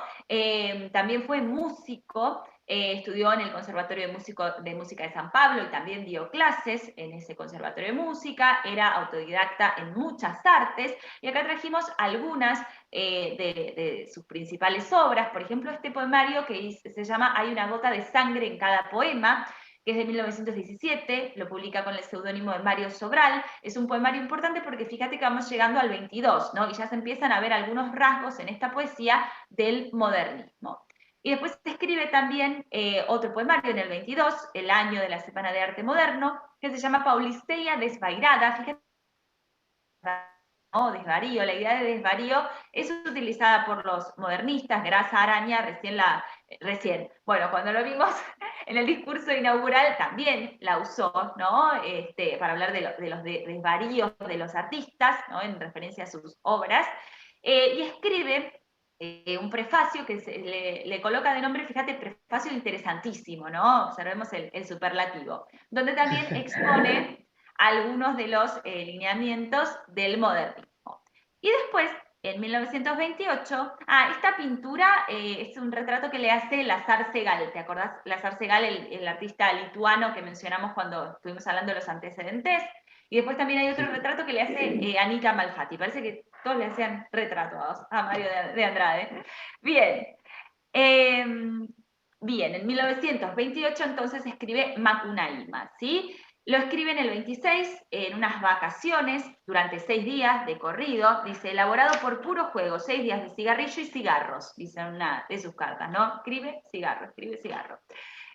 también fue músico. Estudió en el Conservatorio de Música de San Pablo y también dio clases en ese Conservatorio de Música, era autodidacta en muchas artes, y acá trajimos algunas de sus principales obras. Por ejemplo, este poemario que se llama Hay una gota de sangre en cada poema, que es de 1917, lo publica con el seudónimo de Mario Sobral. Es un poemario importante porque fíjate que vamos llegando al 22, ¿no? Y ya se empiezan a ver algunos rasgos en esta poesía del modernismo. Y después se escribe también otro poemario en el 22, el año de la Semana de Arte Moderno, que se llama Paulisteia desvairada. Fíjate, ¿no? Desvarío, la idea de desvarío es utilizada por los modernistas. Grasa Araña recién, bueno, cuando lo vimos en el discurso inaugural también la usó, ¿no? Para hablar de los desvaríos de los artistas, ¿no? En referencia a sus obras, y escribe un prefacio que le coloca de nombre, fíjate, prefacio interesantísimo, ¿no? Observemos el superlativo, donde también expone algunos de los lineamientos del modernismo. Y después, en 1928, esta pintura es un retrato que le hace Lazar Segal, ¿te acordás? Lazar Segal, el artista lituano que mencionamos cuando estuvimos hablando de los antecedentes, y después también hay otro retrato que le hace Anita Malfatti, parece que todos le hacían retratos a Mario de Andrade. Bien, en 1928 entonces escribe Macunaíma, ¿sí? Lo escribe en el 26, en unas vacaciones, durante 6 días de corrido, dice, elaborado por puro juego, 6 días de cigarrillo y cigarros, dice en una de sus cartas, ¿no? Escribe cigarro, escribe cigarro.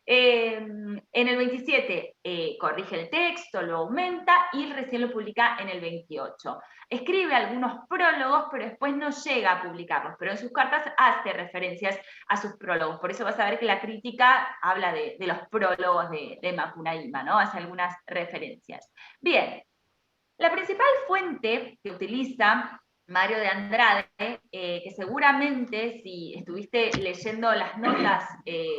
En el 27 corrige el texto, lo aumenta y recién lo publica en el 28. Escribe algunos prólogos, pero después no llega a publicarlos, pero en sus cartas hace referencias a sus prólogos. Por eso vas a ver que la crítica habla de los prólogos de Macunaíma, ¿no? Hace algunas referencias. Bien, la principal fuente que utiliza Mario de Andrade, que seguramente si estuviste leyendo las notas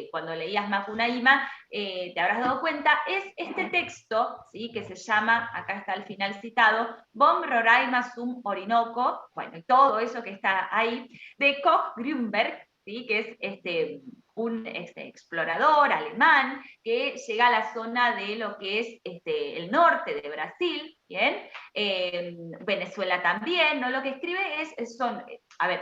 cuando leías Macunaíma, te habrás dado cuenta, es este texto, ¿sí? Que se llama, acá está al final citado, Vom Roraima sum Orinoco, bueno, y todo eso que está ahí, de Koch Grünberg, ¿sí? Que es un explorador alemán que llega a la zona de lo que es el norte de Brasil, ¿bien? Venezuela también, ¿no? Lo que escribe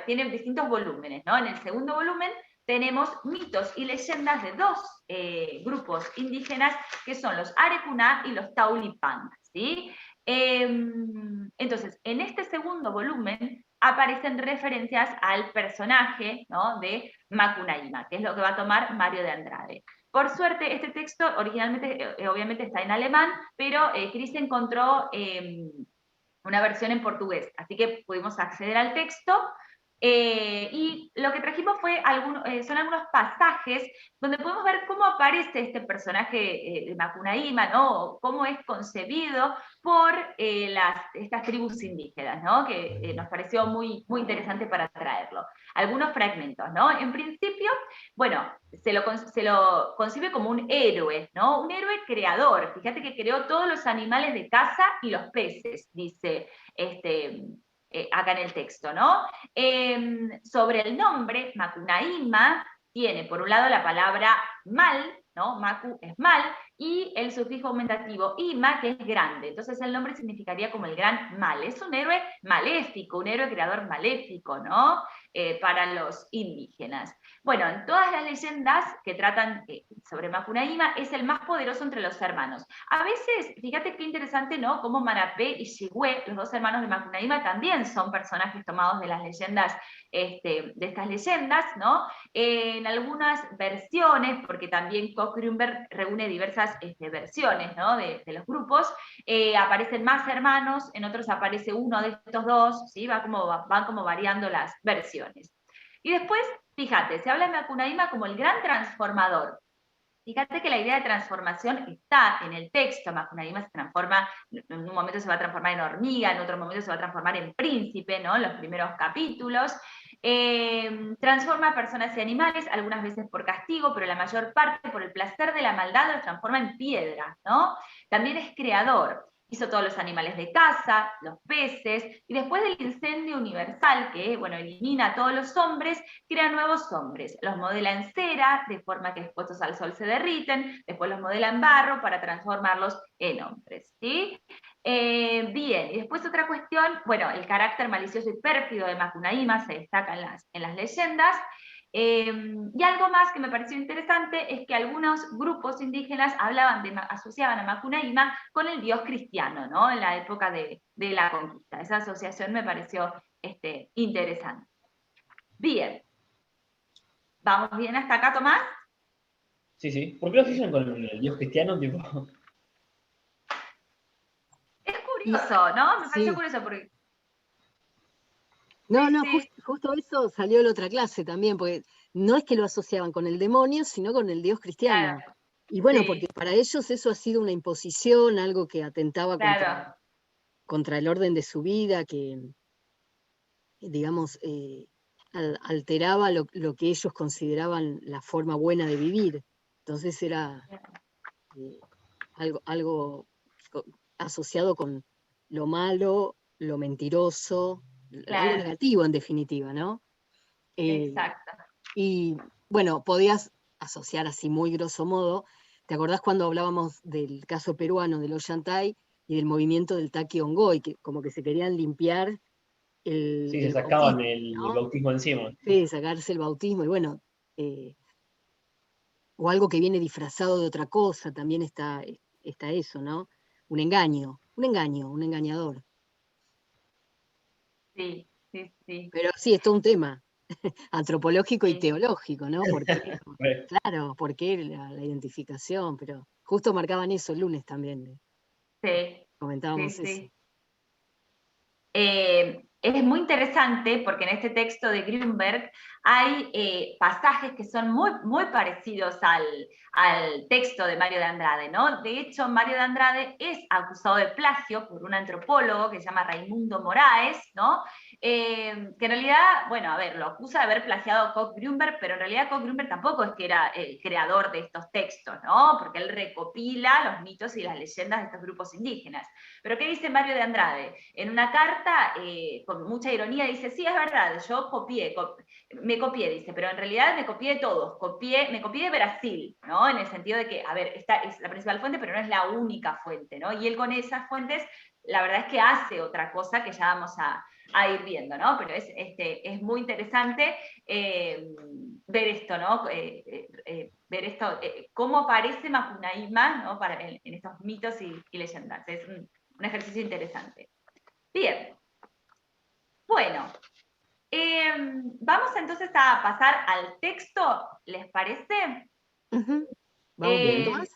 tiene distintos volúmenes, ¿no? En el segundo volumen tenemos mitos y leyendas de 2 grupos indígenas que son los Arecuná y los Taulipán, ¿sí? Entonces, en este segundo volumen aparecen referencias al personaje, ¿no? De Macunaíma, que es lo que va a tomar Mario de Andrade. Por suerte, este texto originalmente, obviamente está en alemán, pero Cris encontró una versión en portugués, así que pudimos acceder al texto. Y lo que trajimos son algunos pasajes donde podemos ver cómo aparece este personaje de Macunaíma, ¿no? Cómo es concebido por estas tribus indígenas, ¿no? Que nos pareció muy, muy interesante para traerlo. Algunos fragmentos, ¿no? En principio, bueno, se lo concibe como un héroe, ¿no? Un héroe creador. Fíjate que creó todos los animales de caza y los peces, dice acá en el texto, ¿no? Sobre el nombre, Macunaíma tiene por un lado la palabra mal, ¿no? Macu es mal, y el sufijo aumentativo ima, que es grande. Entonces el nombre significaría como el gran mal. Es un héroe maléfico, un héroe creador maléfico, ¿no? Para los indígenas. Bueno, en todas las leyendas que tratan sobre Macunaíma, es el más poderoso entre los hermanos. A veces, fíjate qué interesante, ¿no? Como Manapé y Xigüe, los 2 hermanos de Macunaíma, también son personajes tomados de las leyendas, de estas leyendas, ¿no? En algunas versiones, porque también Koch Grünberg reúne diversas versiones, ¿no? de los grupos, aparecen más hermanos, en otros aparece uno de estos 2, ¿sí? Van como variando las versiones. Y después, fíjate, se habla de Macunaíma como el gran transformador. Fíjate que la idea de transformación está en el texto. Macunaíma se transforma, en un momento se va a transformar en hormiga, en otro momento se va a transformar en príncipe, ¿no? En los primeros capítulos. Transforma a personas y animales, algunas veces por castigo, pero la mayor parte por el placer de la maldad los transforma en piedra, ¿no? También es creador. Hizo todos los animales de caza, los peces, y después del incendio universal, que bueno, elimina a todos los hombres, crea nuevos hombres. Los modela en cera, de forma que expuestos al sol se derriten, después los modela en barro para transformarlos en hombres, ¿sí? Bien, y después otra cuestión, bueno, el carácter malicioso y pérfido de Macunaíma se destaca en las leyendas. Y algo más que me pareció interesante es que algunos grupos indígenas asociaban a Macunaíma con el dios cristiano, ¿no? En la época de la conquista. Esa asociación me pareció interesante. Bien. ¿Vamos bien hasta acá, Tomás? Sí, sí. ¿Por qué lo asocian con el dios cristiano? Tipo? Es curioso, ¿no? Me pareció curioso porque... No, justo eso salió en otra clase también, porque no es que lo asociaban con el demonio, sino con el dios cristiano. Claro. Y bueno, porque para ellos eso ha sido una imposición, algo que atentaba contra el orden de su vida, que, digamos, alteraba lo que ellos consideraban la forma buena de vivir. Entonces era algo asociado con lo malo, lo mentiroso, algo negativo en definitiva, ¿no? Exacto. Y bueno, podías asociar así muy grosso modo. ¿Te acordás cuando hablábamos del caso peruano del Ollantay y del movimiento del Taqui Ongoy, que como que se querían limpiar Sí, se el sacaban bautismo, el ¿no? bautismo encima. Sí, sacarse el bautismo, y bueno, o algo que viene disfrazado de otra cosa, también está eso, ¿no? Un engaño, un engañador. Sí, sí, sí. Pero sí, es todo un tema antropológico y Sí. teológico, ¿no? Porque, claro, porque la identificación, pero justo marcaban eso el lunes también. Sí, Comentábamos sí, eso. sí. Es muy interesante porque en este texto de Grünberg hay pasajes que son muy, muy parecidos al texto de Mario de Andrade, ¿no? De hecho, Mario de Andrade es acusado de plagio por un antropólogo que se llama Raimundo Moraes, ¿no? Que en realidad, bueno, a ver, lo acusa de haber plagiado a Koch-Grünberg, pero en realidad Koch-Grünberg tampoco es que era el creador de estos textos, ¿no? Porque él recopila los mitos y las leyendas de estos grupos indígenas. Pero ¿qué dice Mario de Andrade? En una carta, con mucha ironía, dice, sí, es verdad, yo me copié, dice, pero en realidad me copié de todos, me copié de Brasil, ¿no? En el sentido de que, a ver, esta es la principal fuente, pero no es la única fuente, ¿no? Y él con esas fuentes, la verdad es que hace otra cosa que ya vamos a ir viendo, ¿no? Pero es muy interesante ver esto, ¿no? Ver esto, cómo aparece Macunaíma, ¿no? En estos mitos y leyendas. Es un ejercicio interesante. Bien. Bueno, vamos entonces a pasar al texto, ¿les parece? Vamos viendo más.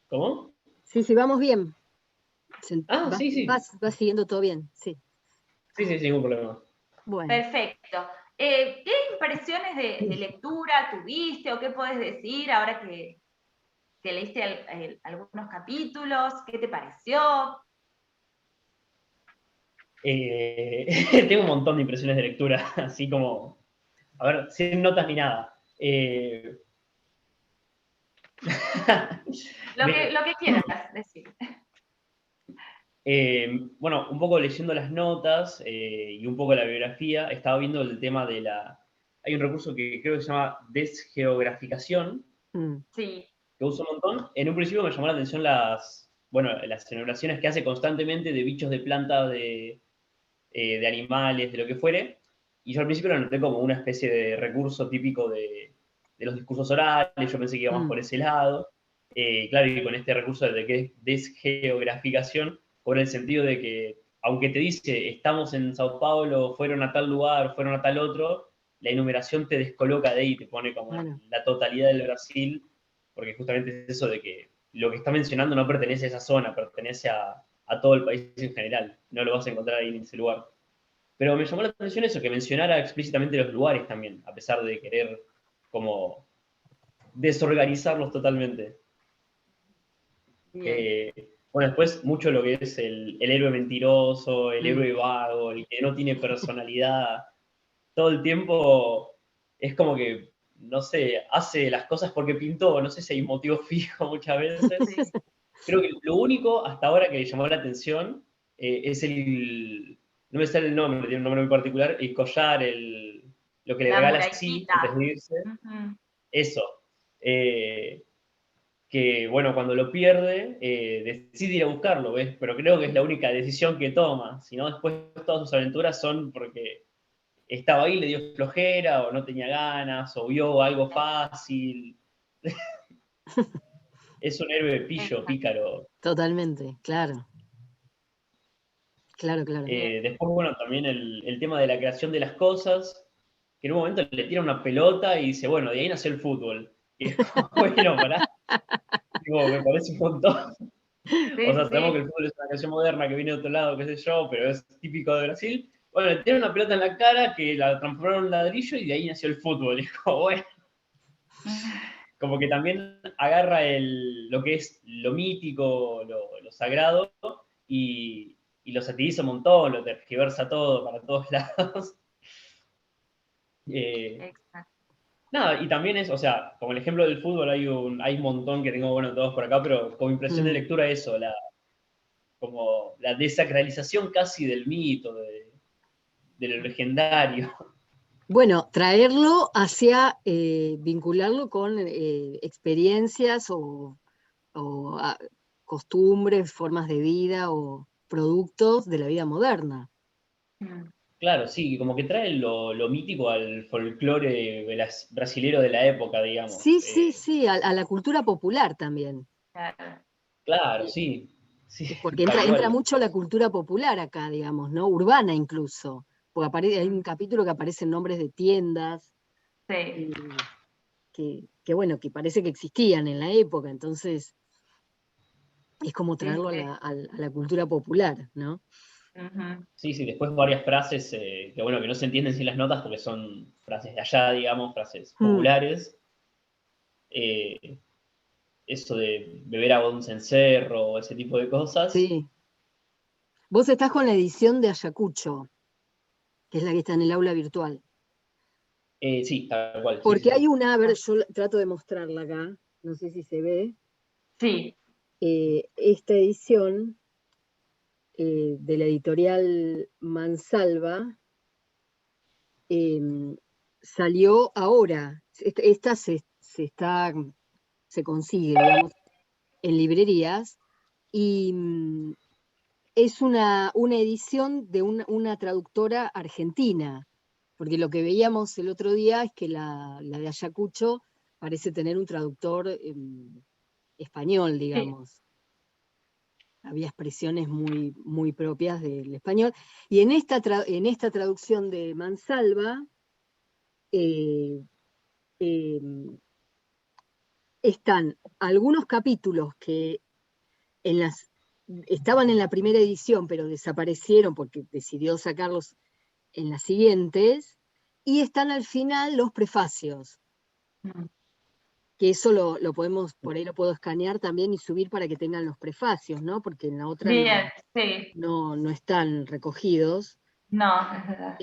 ¿Cómo? Sí, vamos bien. Sí. Vas siguiendo todo bien, sí. Sí, ningún problema. Bueno. Perfecto. ¿Qué impresiones de lectura tuviste o qué podés decir ahora que leíste algunos capítulos? ¿Qué te pareció? Tengo un montón de impresiones de lectura, así como, a ver, sin notas ni nada. Lo que quieras decir. Bueno, un poco leyendo las notas y un poco la biografía, estaba viendo el tema de hay un recurso que creo que se llama desgeograficación, Sí. que uso un montón. En un principio me llamó la atención las elaboraciones que hace constantemente de bichos, de plantas, de animales, de lo que fuere, y yo al principio lo noté como una especie de recurso típico de los discursos orales, yo pensé que iba más por ese lado, claro, y con este recurso de que es desgeograficación, por el sentido de que, aunque te dice, estamos en Sao Paulo, fueron a tal lugar, fueron a tal otro, la enumeración te descoloca de ahí, te pone como la totalidad del Brasil, porque justamente es eso de que lo que está mencionando no pertenece a esa zona, pertenece a todo el país en general, no lo vas a encontrar ahí en ese lugar. Pero me llamó la atención eso, que mencionara explícitamente los lugares también, a pesar de querer como desorganizarlos totalmente. Bueno, después mucho lo que es el héroe mentiroso, el héroe vago, el que no tiene personalidad, todo el tiempo es como que, no sé, hace las cosas porque pintó, no sé si hay un motivo fijo muchas veces. Creo que lo único hasta ahora que le llamó la atención es no me sale el nombre, tiene un nombre muy particular, el collar, lo que le regala así antes de irse. Eso. Que bueno, cuando lo pierde, decide ir a buscarlo, ¿ves? Pero creo que es la única decisión que toma. Si no, después todas sus aventuras son porque estaba ahí, le dio flojera, o no tenía ganas, o vio algo fácil. Es un héroe pillo, pícaro. Totalmente, claro. Claro. Después, bueno, también el tema de la creación de las cosas, que en un momento le tira una pelota y dice, bueno, de ahí nació el fútbol. Y es como, bueno, pará. Digo, me parece un montón. O sea, sabemos que el fútbol es una canción moderna que viene de otro lado, qué sé yo, pero es típico de Brasil. Bueno, le tiraron una pelota en la cara que la transformaron en un ladrillo y de ahí nació el fútbol. Y es como, bueno. Como que también agarra lo que es lo mítico, lo sagrado, y lo satiriza un montón, lo tergiversa todo para todos lados. Nada, y también es, o sea, como el ejemplo del fútbol hay un montón que tengo, bueno, todos por acá, pero como impresión de lectura eso, como la desacralización casi del mito, de lo legendario. Bueno, traerlo hacia, vincularlo con experiencias o costumbres, formas de vida o productos de la vida moderna. Claro, sí, como que trae lo mítico al folclore brasilero de la época, digamos. Sí, a la cultura popular también. Claro, sí. Porque entra mucho la cultura popular acá, digamos, ¿no? Urbana incluso. Porque hay un capítulo que aparecen nombres de tiendas. Que bueno, que parece que existían en la época, entonces es como traerlo a la cultura popular, ¿no? Sí, después varias frases que no se entienden sin las notas porque son frases de allá, digamos, frases populares. Eso de beber agua de un cencerro, ese tipo de cosas. Sí. Vos estás con la edición de Ayacucho, que es la que está en el aula virtual. Sí, tal cual. Porque hay una, a ver, yo trato de mostrarla acá, no sé si se ve. Sí. Esta edición de la editorial Mansalva salió ahora. Esta se consigue, digamos, en librerías, y es una edición de una traductora argentina, porque lo que veíamos el otro día es que la de Ayacucho parece tener un traductor español, digamos. Había expresiones muy, muy propias del español. Y en esta traducción de Mansalva están algunos capítulos que estaban en la primera edición, pero desaparecieron porque decidió sacarlos en las siguientes, y están al final los prefacios. Que eso lo podemos, por ahí lo puedo escanear también y subir para que tengan los prefacios, ¿no? Porque en la otra no están recogidos. No, es verdad.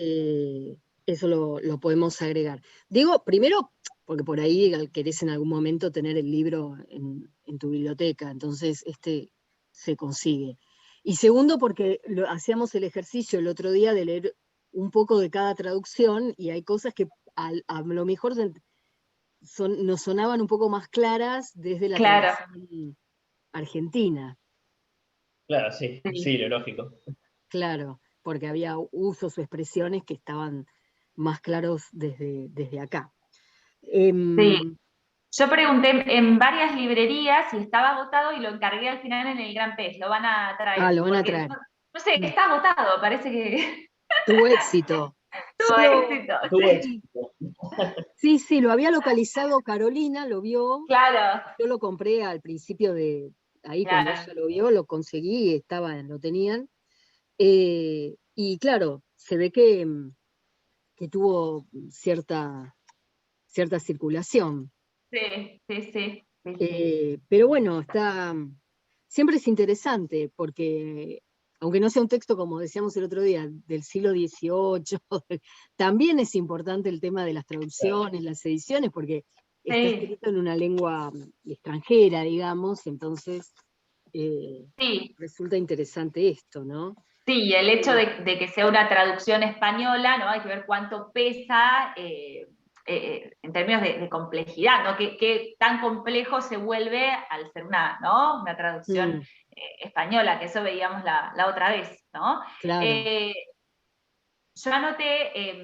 Eso lo podemos agregar. Digo, primero, porque por ahí querés en algún momento tener el libro en tu biblioteca, entonces se consigue. Y segundo, porque hacíamos el ejercicio el otro día de leer un poco de cada traducción, y hay cosas que a lo mejor nos sonaban un poco más claras desde la traducción argentina. Claro, sí, lo lógico. Claro, porque había usos o expresiones que estaban más claros desde acá. Sí. Yo pregunté en varias librerías y estaba agotado y lo encargué al final en el Gran Pez. Lo van a traer. Lo van a traer. No sé, está agotado, parece que... Tuvo éxito. Tuvo éxito. Sí, lo había localizado Carolina, lo vio. Claro. Yo lo compré al principio de ahí, cuando ella lo vio, lo conseguí, lo tenían. Y claro, se ve que tuvo cierta circulación. Sí. Pero bueno, siempre es interesante, porque aunque no sea un texto, como decíamos el otro día, del siglo XVIII, también es importante el tema de las traducciones, las ediciones, porque está escrito en una lengua extranjera, digamos, entonces resulta interesante esto, ¿no? Sí, el hecho de que sea una traducción española, ¿no? Hay que ver cuánto pesa en términos de complejidad, ¿no? ¿Qué tan complejo se vuelve al ser una traducción española? Que eso veíamos la otra vez, ¿no? Claro. Yo anoté,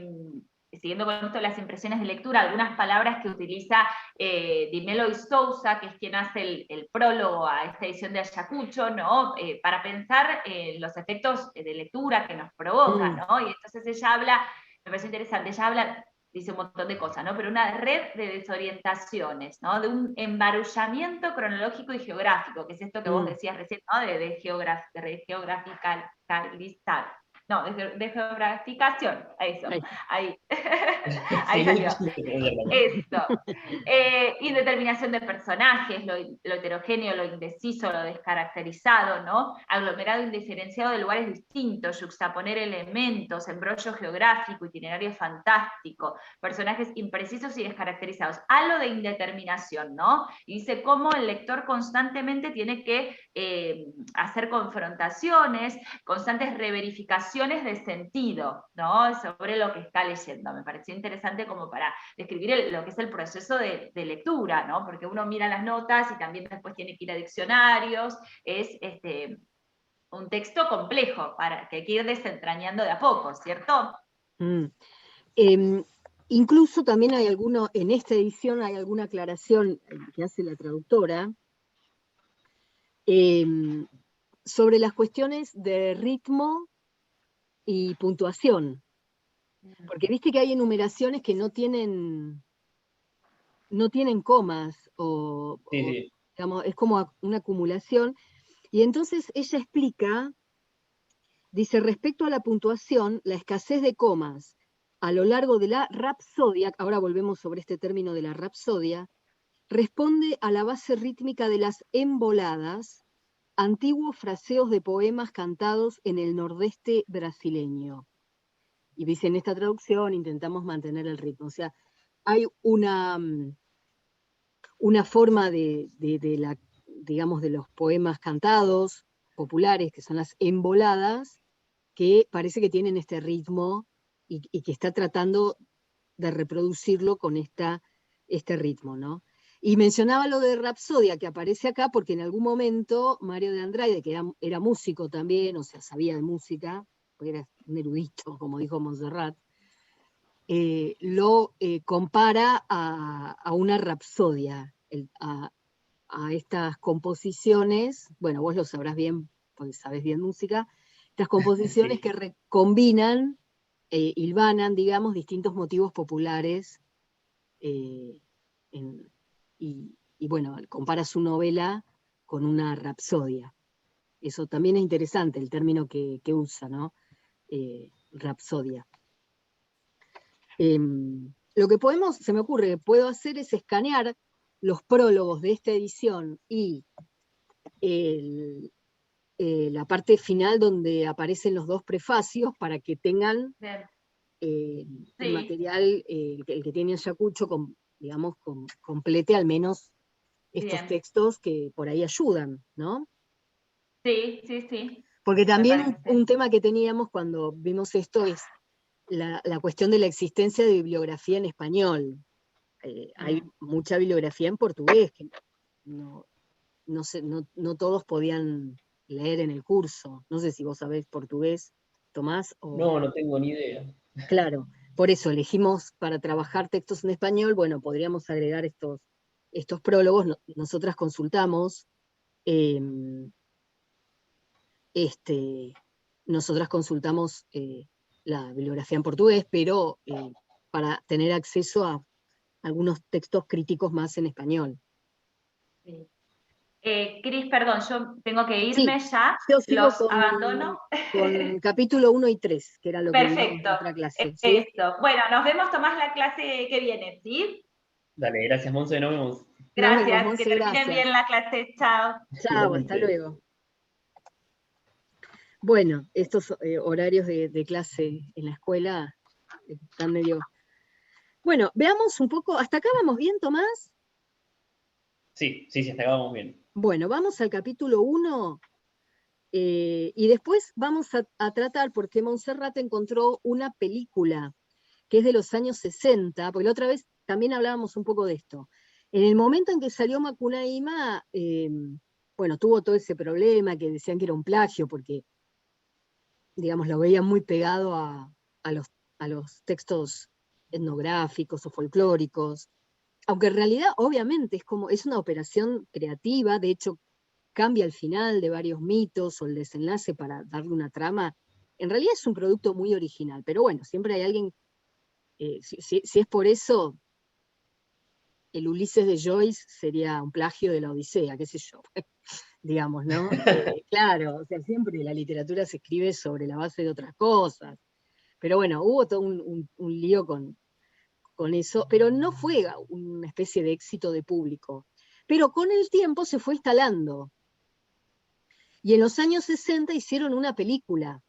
siguiendo con esto de las impresiones de lectura, algunas palabras que utiliza Di Melo y Sousa, que es quien hace el prólogo a esta edición de Ayacucho, ¿no? Para pensar en los efectos de lectura que nos provoca, ¿no? Y entonces ella habla, me parece interesante, dice un montón de cosas, ¿no? Pero una red de desorientaciones, ¿no? De un embarullamiento cronológico y geográfico, que es esto que vos decías recién, ¿no? De geograficalizar. No, de geographicación, a eso. Ahí. Ahí Sí, salió. sí, Esto. Indeterminación de personajes, lo heterogéneo, lo indeciso, lo descaracterizado, ¿no? Aglomerado indiferenciado de lugares distintos, yuxtaponer elementos, embrollo geográfico, itinerario fantástico, personajes imprecisos y descaracterizados. Halo de indeterminación, ¿no? Y dice cómo el lector constantemente tiene que hacer confrontaciones, constantes reverificaciones de sentido, ¿no? Sobre lo que está leyendo. Me pareció interesante como para describir lo que es el proceso de lectura, ¿no? Porque uno mira las notas y también después tiene que ir a diccionarios, es un texto complejo para que hay que ir desentrañando de a poco, ¿cierto? Incluso también hay en esta edición hay alguna aclaración que hace la traductora sobre las cuestiones de ritmo y puntuación. Porque viste que hay enumeraciones que no tienen comas, sí. Digamos, es como una acumulación. Y entonces ella explica, dice, respecto a la puntuación, la escasez de comas a lo largo de la rapsodia, ahora volvemos sobre este término de la rapsodia, responde a la base rítmica de las emboladas, antiguos fraseos de poemas cantados en el nordeste brasileño. Y dice, en esta traducción intentamos mantener el ritmo. O sea, hay una forma digamos, de los poemas cantados, populares, que son las emboladas, que parece que tienen este ritmo y que está tratando de reproducirlo con este ritmo, ¿no? Y mencionaba lo de Rapsodia, que aparece acá, porque en algún momento Mario de Andrade, que era músico también, o sea, sabía de música, porque era un erudito, como dijo Montserrat, lo compara a una rapsodia, a estas composiciones, bueno, vos lo sabrás bien, porque sabés bien música, estas composiciones Sí. que combinan, hilvanan, digamos, distintos motivos populares, y bueno, compara su novela con una rapsodia. Eso también es interesante, el término que usa, ¿no? Rapsodia. Lo que se me ocurre que puedo hacer es escanear los prólogos de esta edición y la parte final donde aparecen los dos prefacios para que tengan el material, el que tiene Ayacucho, digamos, complete al menos estos Bien. textos que por ahí ayudan, ¿no? Sí. Porque también un tema que teníamos cuando vimos esto es la cuestión de la existencia de bibliografía en español. Hay mucha bibliografía en portugués, que no todos podían leer en el curso. No sé si vos sabés portugués, Tomás. No tengo ni idea. Claro, por eso elegimos para trabajar textos en español, bueno, podríamos agregar estos prólogos. Nosotras consultamos la bibliografía en portugués, pero para tener acceso a algunos textos críticos más en español. Sí. Cris, perdón, yo tengo que irme ya, yo sigo los abandono. Con capítulo 1 y 3, que era lo que vimos en otra clase. ¿Sí? Esto. Bueno, nos vemos, Tomás, la clase que viene, ¿sí? Dale, gracias, Monse, nos vemos. Gracias, nos vemos, Monse, que terminen bien la clase, chao. Chao, hasta luego. Bueno, estos horarios de clase en la escuela están medio... Bueno, veamos un poco, ¿hasta acá vamos bien, Tomás? Sí, hasta acá vamos bien. Bueno, vamos al capítulo 1 y después vamos a tratar, porque Montserrat encontró una película que es de los años 60, porque la otra vez también hablábamos un poco de esto. En el momento en que salió Macunaíma, bueno, tuvo todo ese problema, que decían que era un plagio, porque, digamos, lo veían muy pegado a los textos etnográficos o folclóricos, aunque en realidad, obviamente, es una operación creativa. De hecho, cambia el final de varios mitos o el desenlace para darle una trama. En realidad es un producto muy original, pero bueno, siempre hay alguien, si es por eso, el Ulises de Joyce sería un plagio de la Odisea, qué sé yo, digamos, ¿no? Claro, o sea, siempre la literatura se escribe sobre la base de otras cosas. Pero bueno, hubo todo un lío con eso, pero no fue una especie de éxito de público. Pero con el tiempo se fue instalando. Y en los años 60 hicieron una película,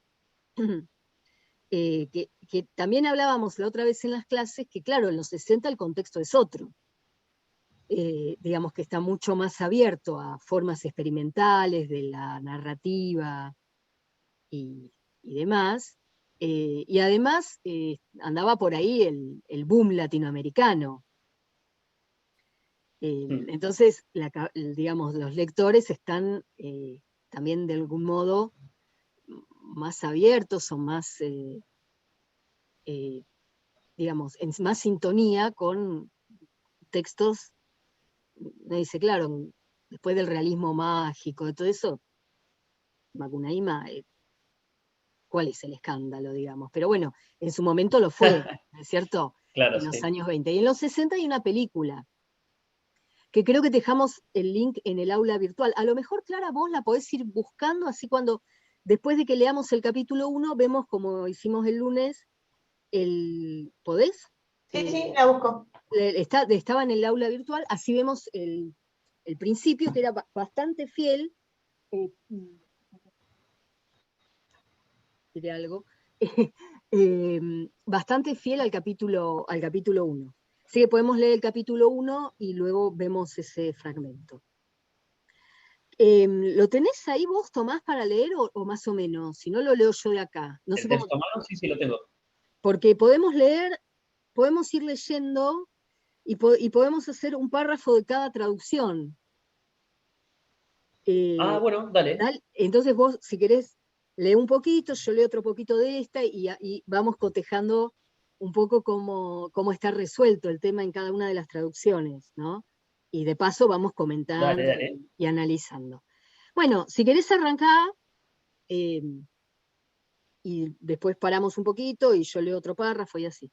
que también hablábamos la otra vez en las clases, que claro, en los 60 el contexto es otro. Digamos que está mucho más abierto a formas experimentales de la narrativa y demás. Y además andaba por ahí el boom latinoamericano. Entonces, digamos, los lectores están también de algún modo más abiertos o más, digamos, en más sintonía con textos, me dice, claro, después del realismo mágico, de todo eso, Macunaíma, ¿cuál es el escándalo, digamos? Pero bueno, en su momento lo fue, ¿no es cierto? Claro, en los sí. años 20. Y en los 60 hay una película, que creo que dejamos el link en el aula virtual. A lo mejor, Clara, vos la podés ir buscando, así cuando, después de que leamos el capítulo 1, vemos como hicimos el lunes, ¿podés? Sí, la busco. Estaba en el aula virtual, así vemos el principio, que era bastante fiel. Diré algo. Bastante fiel al capítulo 1. Así que podemos leer el capítulo 1 y luego vemos ese fragmento. ¿Lo tenés ahí vos, Tomás, para leer o más o menos? Si no, lo leo yo de acá. No sé ¿El texto a mano? Sí, lo tengo. Porque podemos leer, podemos ir leyendo y podemos hacer un párrafo de cada traducción. Bueno, dale. Entonces vos, si querés, lee un poquito, yo leo otro poquito de esta y vamos cotejando un poco cómo está resuelto el tema en cada una de las traducciones, ¿no? Y de paso vamos comentando Dale. y analizando. Bueno, si querés arrancar, y después paramos un poquito y yo leo otro párrafo y así.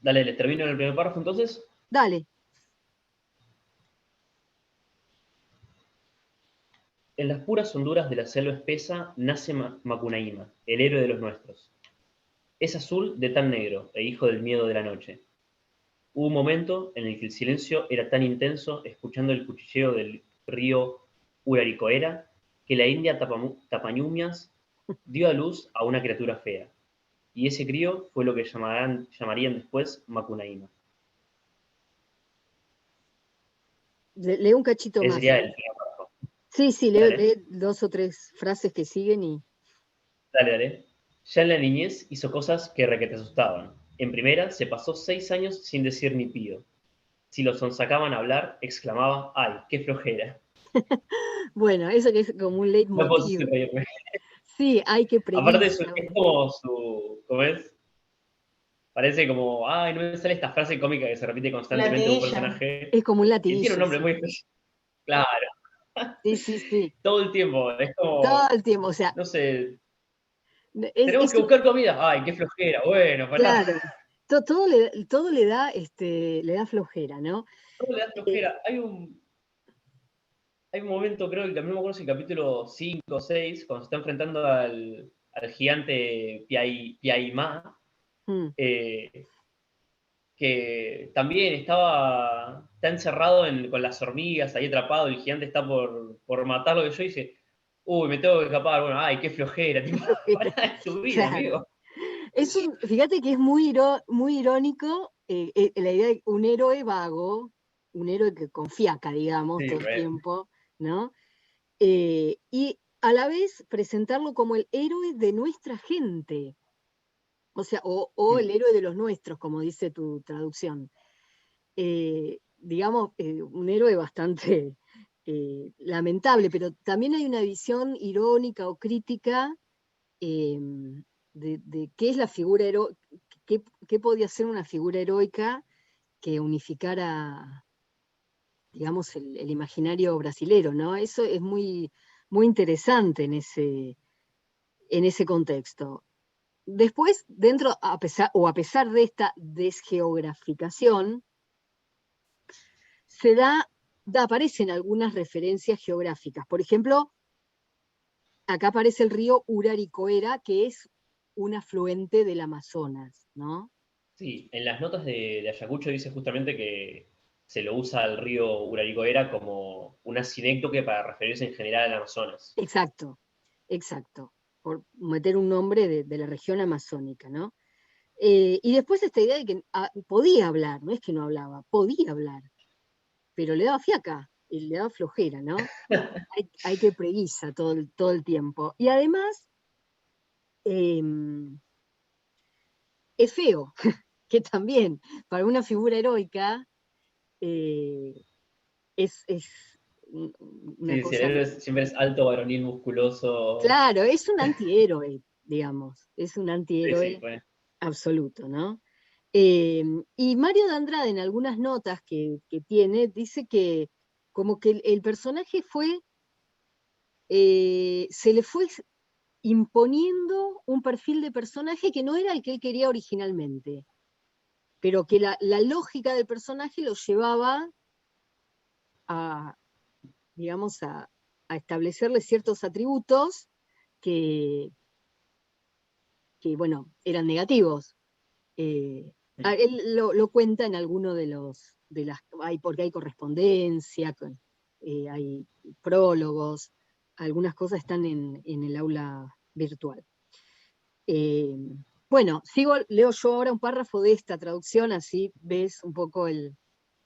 Dale, ¿le termino en el primer párrafo entonces? Dale. En las puras honduras de la selva espesa nace Macunaíma, el héroe de los nuestros. Es azul de tan negro e hijo del miedo de la noche. Hubo un momento en el que el silencio era tan intenso, escuchando el cuchilleo del río Uraricoera, que la india Tapañumias dio a luz a una criatura fea. Y ese crío fue lo que llamarían después Macunaíma. Lee un cachito más. Sería el primer párrafo. Sí, lee 2 o 3 frases que siguen y... Dale. Ya en la niñez hizo cosas que requete asustaban. En primera, se pasó 6 años sin decir ni pío. Si los sonsacaban a hablar, exclamaba, ¡ay, qué flojera! Bueno, eso que es como un leitmotiv. No puedo sin reírme. Sí, hay que prevenir. Aparte, es como su... ¿Cómo es? Parece como, ay, no me sale esta frase cómica que se repite constantemente de un personaje. Es como un latillo. Tiene un nombre muy especial. Claro. Sí. Todo el tiempo, es como... Todo el tiempo, o sea... No sé... Tenemos que buscar comida. Ay, qué flojera. Bueno, pará. Claro. Todo le da flojera, ¿no? Todo le da flojera. Hay un momento, creo que también me acuerdo si el capítulo 5 o 6, cuando se está enfrentando al gigante Piaimá, que también está encerrado con las hormigas, ahí atrapado, el gigante está por matarlo, que yo dice, uy, me tengo que escapar, bueno, ay, qué flojera, tipo, para tu vida, amigo. Fíjate que es muy irónico la idea de un héroe vago, un héroe que confiaca, digamos, todo el tiempo, ¿no? Y a la vez presentarlo como el héroe de nuestra gente, o sea, o el héroe de los nuestros, como dice tu traducción. Digamos, un héroe bastante lamentable, pero también hay una visión irónica o crítica de qué es la figura heroica, qué podía ser una figura heroica que unificara, digamos, el imaginario brasilero, ¿no? Eso es muy, muy interesante en ese contexto. Después, a pesar de esta desgeograficación, aparecen algunas referencias geográficas. Por ejemplo, acá aparece el río Uraricoera, que es un afluente del Amazonas, ¿no? Sí, en las notas de Ayacucho dice justamente que se lo usa al río Uraricoera como una sinécdoque para referirse en general al Amazonas. Exacto, exacto, por meter un nombre de la región amazónica, ¿no? Y después esta idea de que podía hablar, no es que no hablaba, podía hablar, pero le daba fiaca, y le daba flojera, ¿no? hay que preguiza todo el tiempo. Y además, es feo, que también, para una figura heroica, es una Sí, si el cosa... héroe siempre es alto, varonil, musculoso. Claro, es un antihéroe, digamos, es un antihéroe Sí, bueno. absoluto, ¿no? Y Mario de Andrade, en algunas notas que tiene, dice que como que el personaje se le fue imponiendo un perfil de personaje que no era el que él quería originalmente, pero que la lógica del personaje lo llevaba a, digamos, a establecerle ciertos atributos que bueno, eran negativos. Él lo cuenta en alguno porque hay correspondencia, hay prólogos, algunas cosas están en el aula virtual. Bueno, leo yo ahora un párrafo de esta traducción, así ves un poco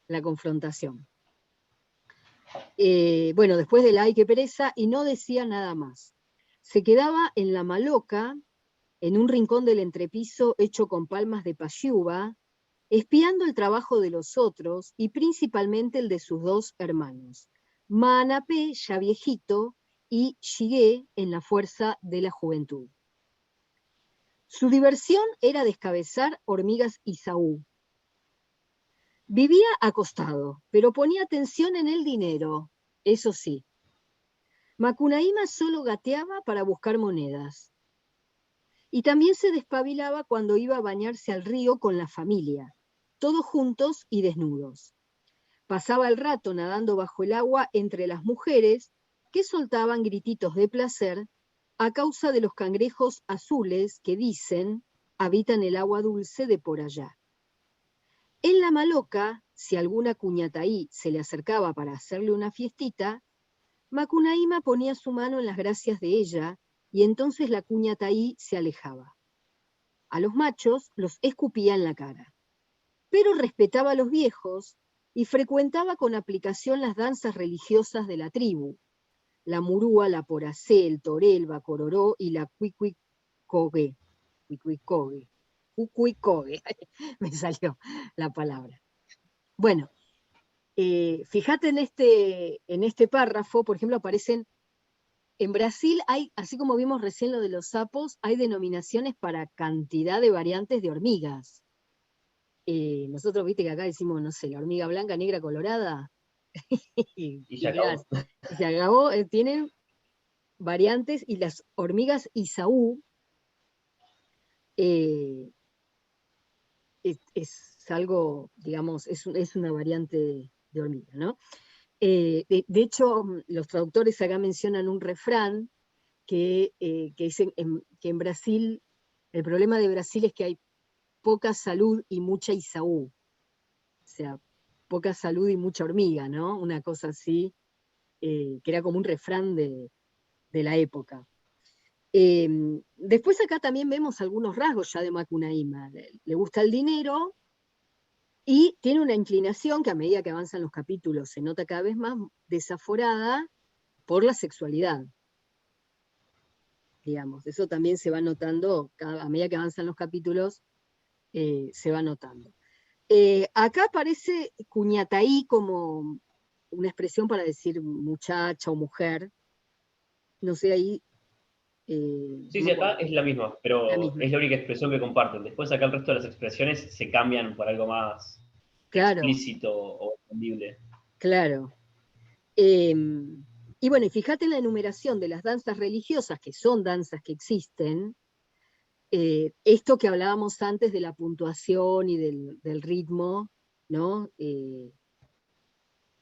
la confrontación. Bueno, después del ay, qué pereza, y no decía nada más. Se quedaba en la maloca, en un rincón del entrepiso hecho con palmas de payuba, espiando el trabajo de los otros y principalmente el de sus dos hermanos, Maanapé, ya viejito, y Shigué en la fuerza de la juventud. Su diversión era descabezar hormigas Isaú. Vivía acostado, pero ponía atención en el dinero, eso sí. Macunaíma solo gateaba para buscar monedas. Y también se despabilaba cuando iba a bañarse al río con la familia, todos juntos y desnudos. Pasaba el rato nadando bajo el agua entre las mujeres que soltaban grititos de placer a causa de los cangrejos azules que dicen habitan el agua dulce de por allá. En la maloca, si alguna cuñataí se le acercaba para hacerle una fiestita, Macunaíma ponía su mano en las gracias de ella y entonces la cuñataí se alejaba. A los machos los escupía en la cara, pero respetaba a los viejos y frecuentaba con aplicación las danzas religiosas de la tribu, la murúa, la poracé, el toré, el bacororó y la cuicuicogue. Cuicuicogue, me salió la palabra. Bueno, fíjate en este párrafo, por ejemplo, aparecen, en Brasil hay, así como vimos recién lo de los sapos, hay denominaciones para cantidad de variantes de hormigas. Nosotros, viste que acá decimos, no sé, la hormiga blanca, negra, colorada, y se acabó. Se acabó, tienen variantes, y las hormigas Isaú es algo, digamos, es una variante de hormiga, ¿no? De hecho, los traductores acá mencionan un refrán que dicen que en Brasil, el problema de Brasil es que hay poca salud y mucha Isaú. O sea, poca salud y mucha hormiga, ¿no? Una cosa así, que era como un refrán de la época. Después acá también vemos algunos rasgos ya de Macunaíma. Le gusta el dinero y tiene una inclinación que a medida que avanzan los capítulos se nota cada vez más desaforada por la sexualidad. Digamos, eso también se va notando, a medida que avanzan los capítulos, se va notando. Acá aparece cuñataí como una expresión para decir muchacha o mujer. No sé, ahí... Sí, acá es la misma, pero es la única expresión que comparten. Después acá el resto de las expresiones se cambian por algo más explícito o entendible. Claro. Y bueno, y fíjate en la enumeración de las danzas religiosas, que son danzas que existen, esto que hablábamos antes de la puntuación y del ritmo, ¿no?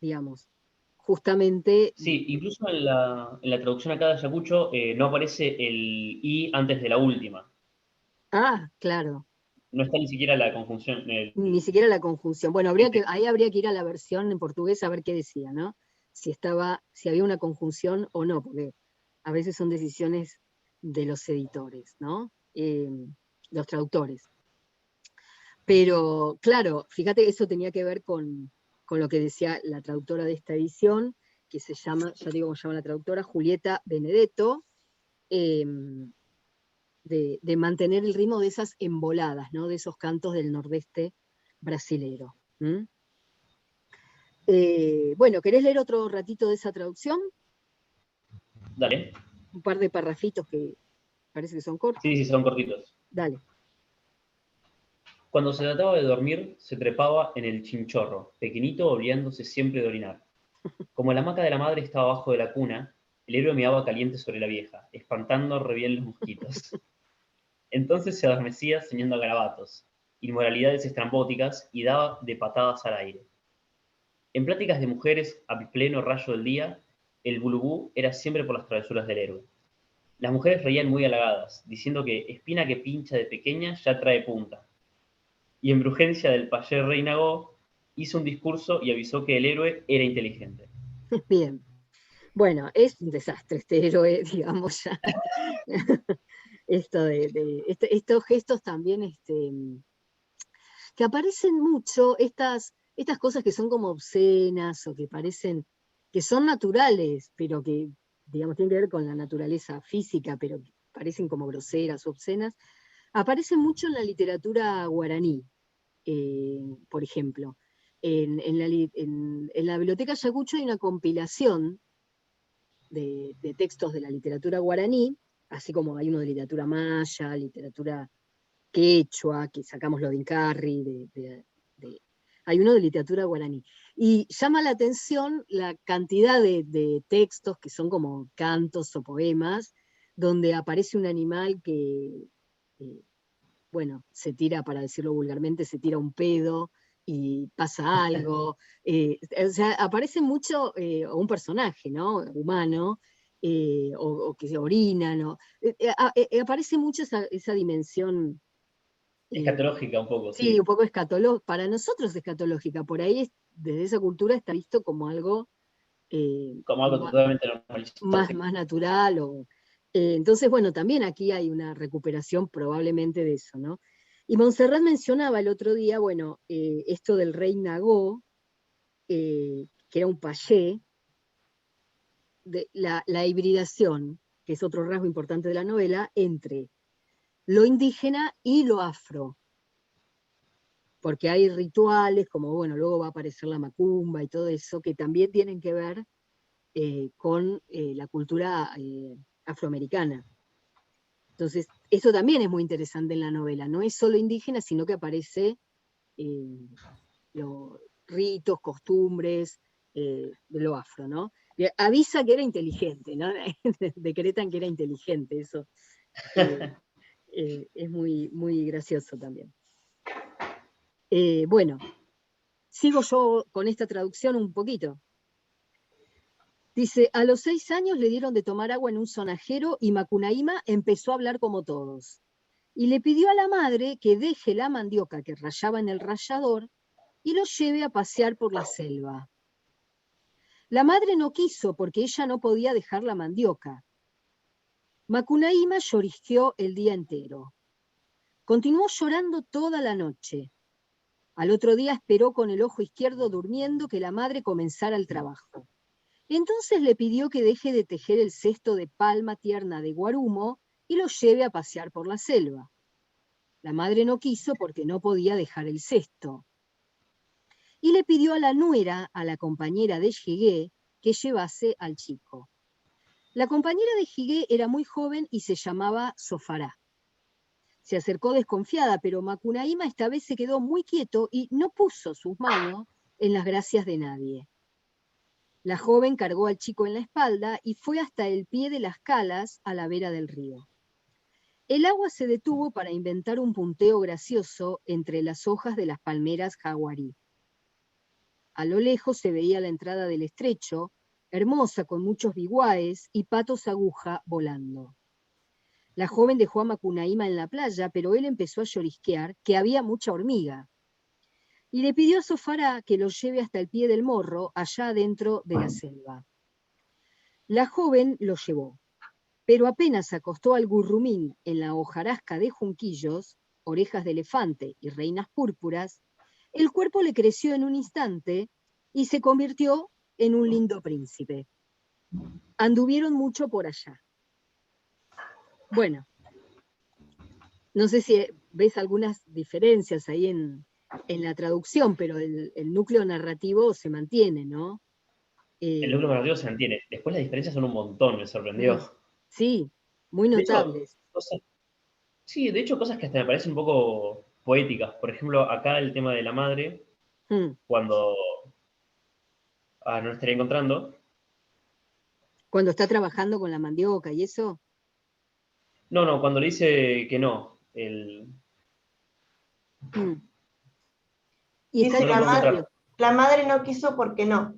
digamos, justamente... Sí, incluso en la traducción acá de Ayacucho no aparece el I antes de la última. Ah, claro. No está ni siquiera la conjunción. Ni siquiera la conjunción. Bueno, ahí habría que ir a la versión en portugués a ver qué decía, ¿no? Si había una conjunción o no, porque a veces son decisiones de los editores, ¿no? Los traductores. Pero, claro, fíjate, eso tenía que ver con lo que decía la traductora de esta edición, que se llama, ya digo cómo se llama la traductora, Julieta Benedetto, de mantener el ritmo de esas emboladas, ¿no? De esos cantos del nordeste brasilero. Bueno, ¿querés leer otro ratito de esa traducción? Dale. Un par de parrafitos que parece que son cortos. Sí, son cortitos. Dale. Cuando se trataba de dormir, se trepaba en el chinchorro, pequeñito, olvidándose siempre de orinar. Como la hamaca de la madre estaba abajo de la cuna, el héroe meaba caliente sobre la vieja, espantando re bien los mosquitos. Entonces se adormecía ceñiendo garabatos, inmoralidades estrambóticas y daba de patadas al aire. En pláticas de mujeres a pleno rayo del día, el bulubú era siempre por las travesuras del héroe. Las mujeres reían muy halagadas, diciendo que espina que pincha de pequeña ya trae punta. Y en Brujencia del payé Reinagó hizo un discurso y avisó que el héroe era inteligente. Bien. Bueno, es un desastre este héroe, digamos ya. Estos gestos también, que aparecen mucho, estas cosas que son como obscenas o que parecen, que son naturales, pero que, digamos, tienen que ver con la naturaleza física, pero que parecen como groseras o obscenas, aparecen mucho en la literatura guaraní, por ejemplo. En la Biblioteca Ayacucho hay una compilación de textos de la literatura guaraní, así como hay uno de literatura maya, literatura quechua, que sacamos lo de Incarri, hay uno de literatura guaraní. Y llama la atención la cantidad de textos que son como cantos o poemas, donde aparece un animal que, bueno, se tira, para decirlo vulgarmente, se tira un pedo y pasa algo. O sea, aparece mucho, o un personaje, ¿no? Humano, o que se orina, ¿no? Aparece mucho esa dimensión. Escatológica un poco, sí. Sí, un poco escatológica. Para nosotros escatológica, por ahí desde esa cultura está visto como algo... como algo totalmente normal. Más natural. Entonces, bueno, también aquí hay una recuperación probablemente de eso, ¿no? Y Montserrat mencionaba el otro día, bueno, esto del rey Nagó, que era un payé, de la hibridación, que es otro rasgo importante de la novela, entre lo indígena y lo afro. Porque hay rituales, como bueno, luego va a aparecer la macumba y todo eso, que también tienen que ver con la cultura afroamericana. Entonces, eso también es muy interesante en la novela, no es solo indígena, sino que aparece los ritos, costumbres de lo afro, ¿no? Avisa que era inteligente, ¿no? Decretan que era inteligente, eso es muy, muy gracioso también. Bueno, sigo yo con esta traducción un poquito. Dice, a los 6 años le dieron de tomar agua en un sonajero y Macunaíma empezó a hablar como todos. Y le pidió a la madre que deje la mandioca que rayaba en el rallador y lo lleve a pasear por la selva. La madre no quiso porque ella no podía dejar la mandioca. Macunaíma llorisqueó el día entero. Continuó llorando toda la noche. Al otro día esperó con el ojo izquierdo durmiendo que la madre comenzara el trabajo. Entonces le pidió que deje de tejer el cesto de palma tierna de Guarumo y lo lleve a pasear por la selva. La madre no quiso porque no podía dejar el cesto. Y le pidió a la nuera, a la compañera de Jigué, que llevase al chico. La compañera de Jigué era muy joven y se llamaba Sofará. Se acercó desconfiada, pero Macunaíma esta vez se quedó muy quieto y no puso sus manos en las gracias de nadie. La joven cargó al chico en la espalda y fue hasta el pie de las calas a la vera del río. El agua se detuvo para inventar un punteo gracioso entre las hojas de las palmeras jaguarí. A lo lejos se veía la entrada del estrecho, hermosa con muchos biguáes y patos aguja volando. La joven dejó a Macunaíma en la playa, pero él empezó a llorisquear que había mucha hormiga. Y le pidió a Sofara que lo lleve hasta el pie del morro, allá adentro de la selva. La joven lo llevó, pero apenas acostó al gurrumín en la hojarasca de junquillos, orejas de elefante y reinas púrpuras, el cuerpo le creció en un instante y se convirtió en un lindo príncipe. Anduvieron mucho por allá. Bueno, no sé si ves algunas diferencias ahí en la traducción, pero el núcleo narrativo se mantiene, ¿no? El núcleo narrativo se mantiene. Después las diferencias son un montón, me sorprendió. Sí, muy notables. Sí, de hecho, cosas que hasta me parecen un poco poéticas. Por ejemplo, acá el tema de la madre, cuando no la estaría encontrando. Cuando está trabajando con la mandioca y eso. No, cuando le dice que no. Y dice, la madre no quiso porque no.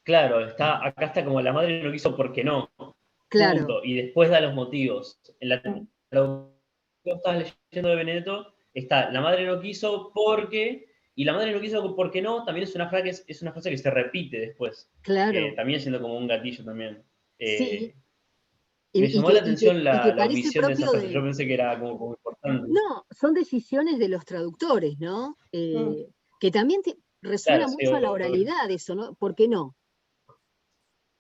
Claro, acá está como la madre no quiso porque no. Claro. Punto. Y después da los motivos. En la traducción que estabas leyendo de Benedetto, está la madre no quiso porque, y la madre no quiso porque no, también es una frase que se repite después. Claro. También siendo como un gatillo también. Sí. Me llamó la atención la omisión de esa frase. de... Yo pensé que era como importante. No, son decisiones de los traductores, ¿no? Que también resuena mucho a la oralidad eso, ¿no? ¿Por qué no?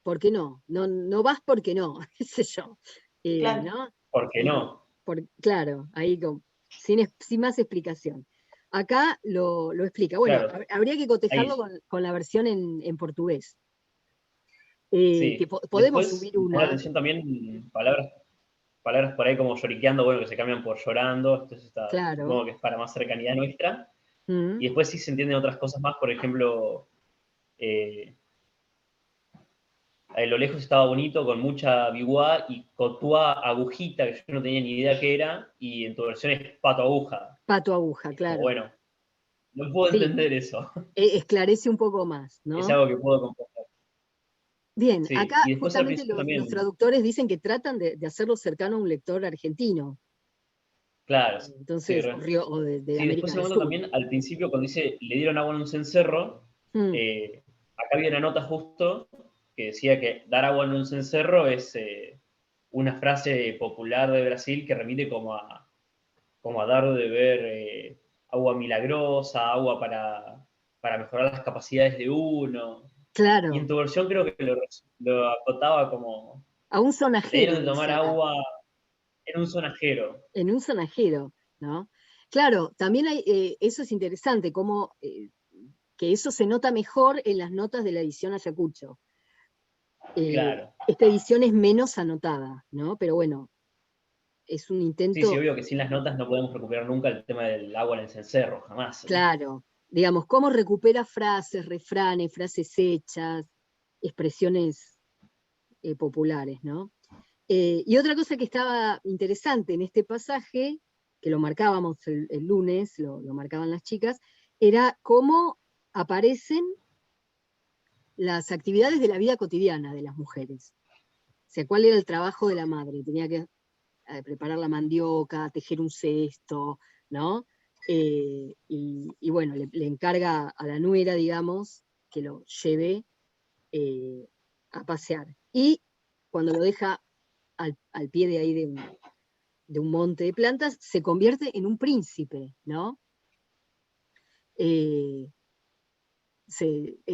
¿Por qué no? No vas porque no, qué sé yo. Claro. ¿No? ¿Por qué no? Claro, ahí sin más explicación. Acá lo explica. Bueno, claro, habría que cotejarlo con la versión en portugués. Sí. Que podemos Después, subir una. Me la atención también palabras por ahí como lloriqueando, bueno, que se cambian por llorando, entonces claro, supongo que es para más cercanía nuestra. Y después sí se entienden otras cosas más, por ejemplo, a lo lejos estaba bonito, con mucha biguá, y cotua agujita, que yo no tenía ni idea qué era, y en tu versión es pato aguja. Pato aguja, claro. Bueno, no puedo entender eso. Esclarece un poco más, ¿no? Es algo que puedo comprender. Bien, Sí. Acá justamente los traductores dicen que tratan de hacerlo cercano a un lector argentino. Claro. Entonces, sí, o de sí, América después del segundo Sur. también, al principio, cuando dice, le dieron agua en un cencerro, acá había una nota justo que decía que dar agua en un cencerro es una frase popular de Brasil que remite como a dar de beber agua milagrosa, agua para mejorar las capacidades de uno. Claro. Y en tu versión creo que lo acotaba como... A un sonajero. Le dieron de tomar agua en un sonajero. En un sonajero, ¿no? Claro, también hay, eso es interesante, como que eso se nota mejor en las notas de la edición Ayacucho. Claro. Esta edición es menos anotada, ¿no? Pero bueno, es un intento... Sí, obvio que sin las notas no podemos recuperar nunca el tema del agua en el cencerro, jamás. Claro, digamos, cómo recupera frases, refranes, frases hechas, expresiones populares, ¿no? Y otra cosa que estaba interesante en este pasaje, que lo marcábamos el lunes, lo marcaban las chicas, era cómo aparecen las actividades de la vida cotidiana de las mujeres. O sea, cuál era el trabajo de la madre. Tenía que preparar la mandioca, tejer un cesto, ¿no? Y bueno, le encarga a la nuera, digamos, que lo lleve a pasear. Y cuando lo deja al pie de ahí de un monte de plantas, se convierte en un príncipe, ¿no?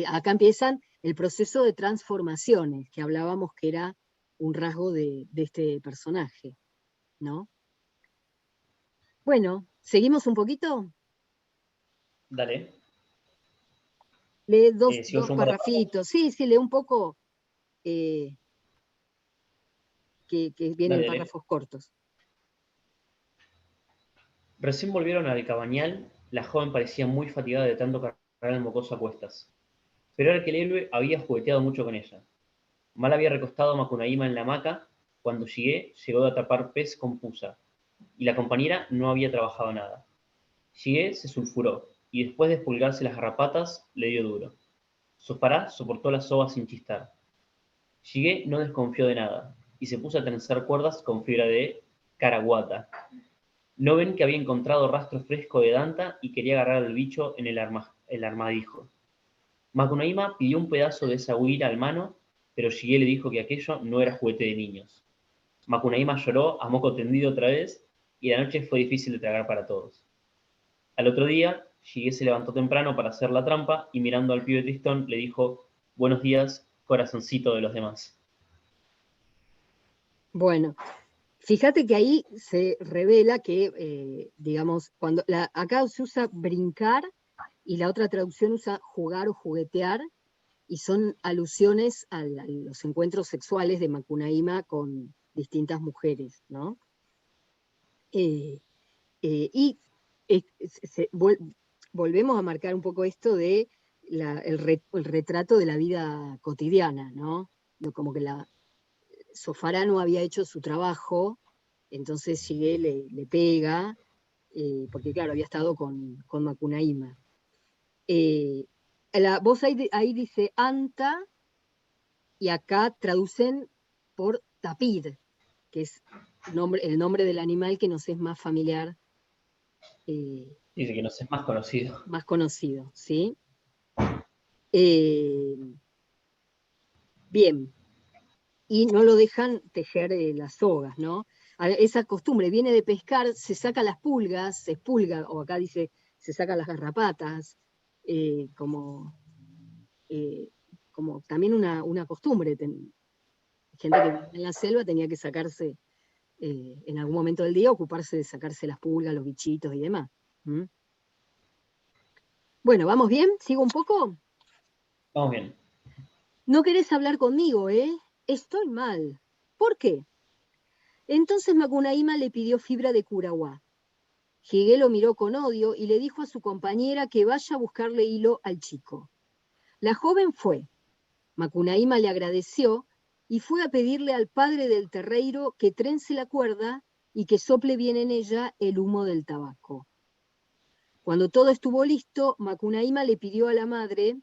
Acá empiezan el proceso de transformaciones, que hablábamos que era un rasgo de este personaje, ¿no? Bueno, ¿seguimos un poquito? Dale. Lee dos parrafitos. Sí, lee un poco, que vienen párrafos cortos. Recién volvieron al cabañal, la joven parecía muy fatigada de tanto cargar el mocoso a cuestas. Pero era que el héroe había jugueteado mucho con ella. Mal había recostado a Macunaíma en la hamaca cuando llegó de atrapar pez con pusa, y la compañera no había trabajado nada. Llegué se sulfuró, y después de espulgarse las garrapatas, le dio duro. Sofará soportó la soga sin chistar. Shige no desconfió de nada, y se puso a trenzar cuerdas con fibra de caraguata. No ven que había encontrado rastro fresco de Danta y quería agarrar al bicho en el armadijo. Macunaíma pidió un pedazo de esa huira al mano, pero Shige le dijo que aquello no era juguete de niños. Macunaíma lloró a moco tendido otra vez, y la noche fue difícil de tragar para todos. Al otro día, Shige se levantó temprano para hacer la trampa, y mirando al pibe tristón le dijo: «Buenos días, corazoncito de los demás». Bueno, fíjate que ahí se revela que, digamos, acá se usa brincar y la otra traducción usa jugar o juguetear, y son alusiones a los encuentros sexuales de Macunaíma con distintas mujeres, ¿no? Volvemos a marcar un poco esto de el retrato de la vida cotidiana, ¿no? Como que Sofará no había hecho su trabajo, entonces Shige le pega, porque claro, había estado con Macunaíma. Vos ahí dice anta, y acá traducen por tapir, que es el nombre del animal que nos es más familiar. Dice que nos es más conocido. Más conocido, ¿sí? Bien. Y no lo dejan tejer las sogas, ¿no? Esa costumbre viene de pescar, se saca las pulgas, se expulga, o acá dice, se saca las garrapatas, como también una costumbre. Gente que vivía en la selva tenía que sacarse, en algún momento del día, ocuparse de sacarse las pulgas, los bichitos y demás. Bueno, ¿vamos bien? ¿Sigo un poco? Vamos bien. No querés hablar conmigo, ¿eh? Estoy mal. ¿Por qué? Entonces Macunaíma le pidió fibra de curaguá. Shige lo miró con odio y le dijo a su compañera que vaya a buscarle hilo al chico. La joven fue. Macunaíma le agradeció y fue a pedirle al padre del terreiro que trence la cuerda y que sople bien en ella el humo del tabaco. Cuando todo estuvo listo, Macunaíma le pidió a la madre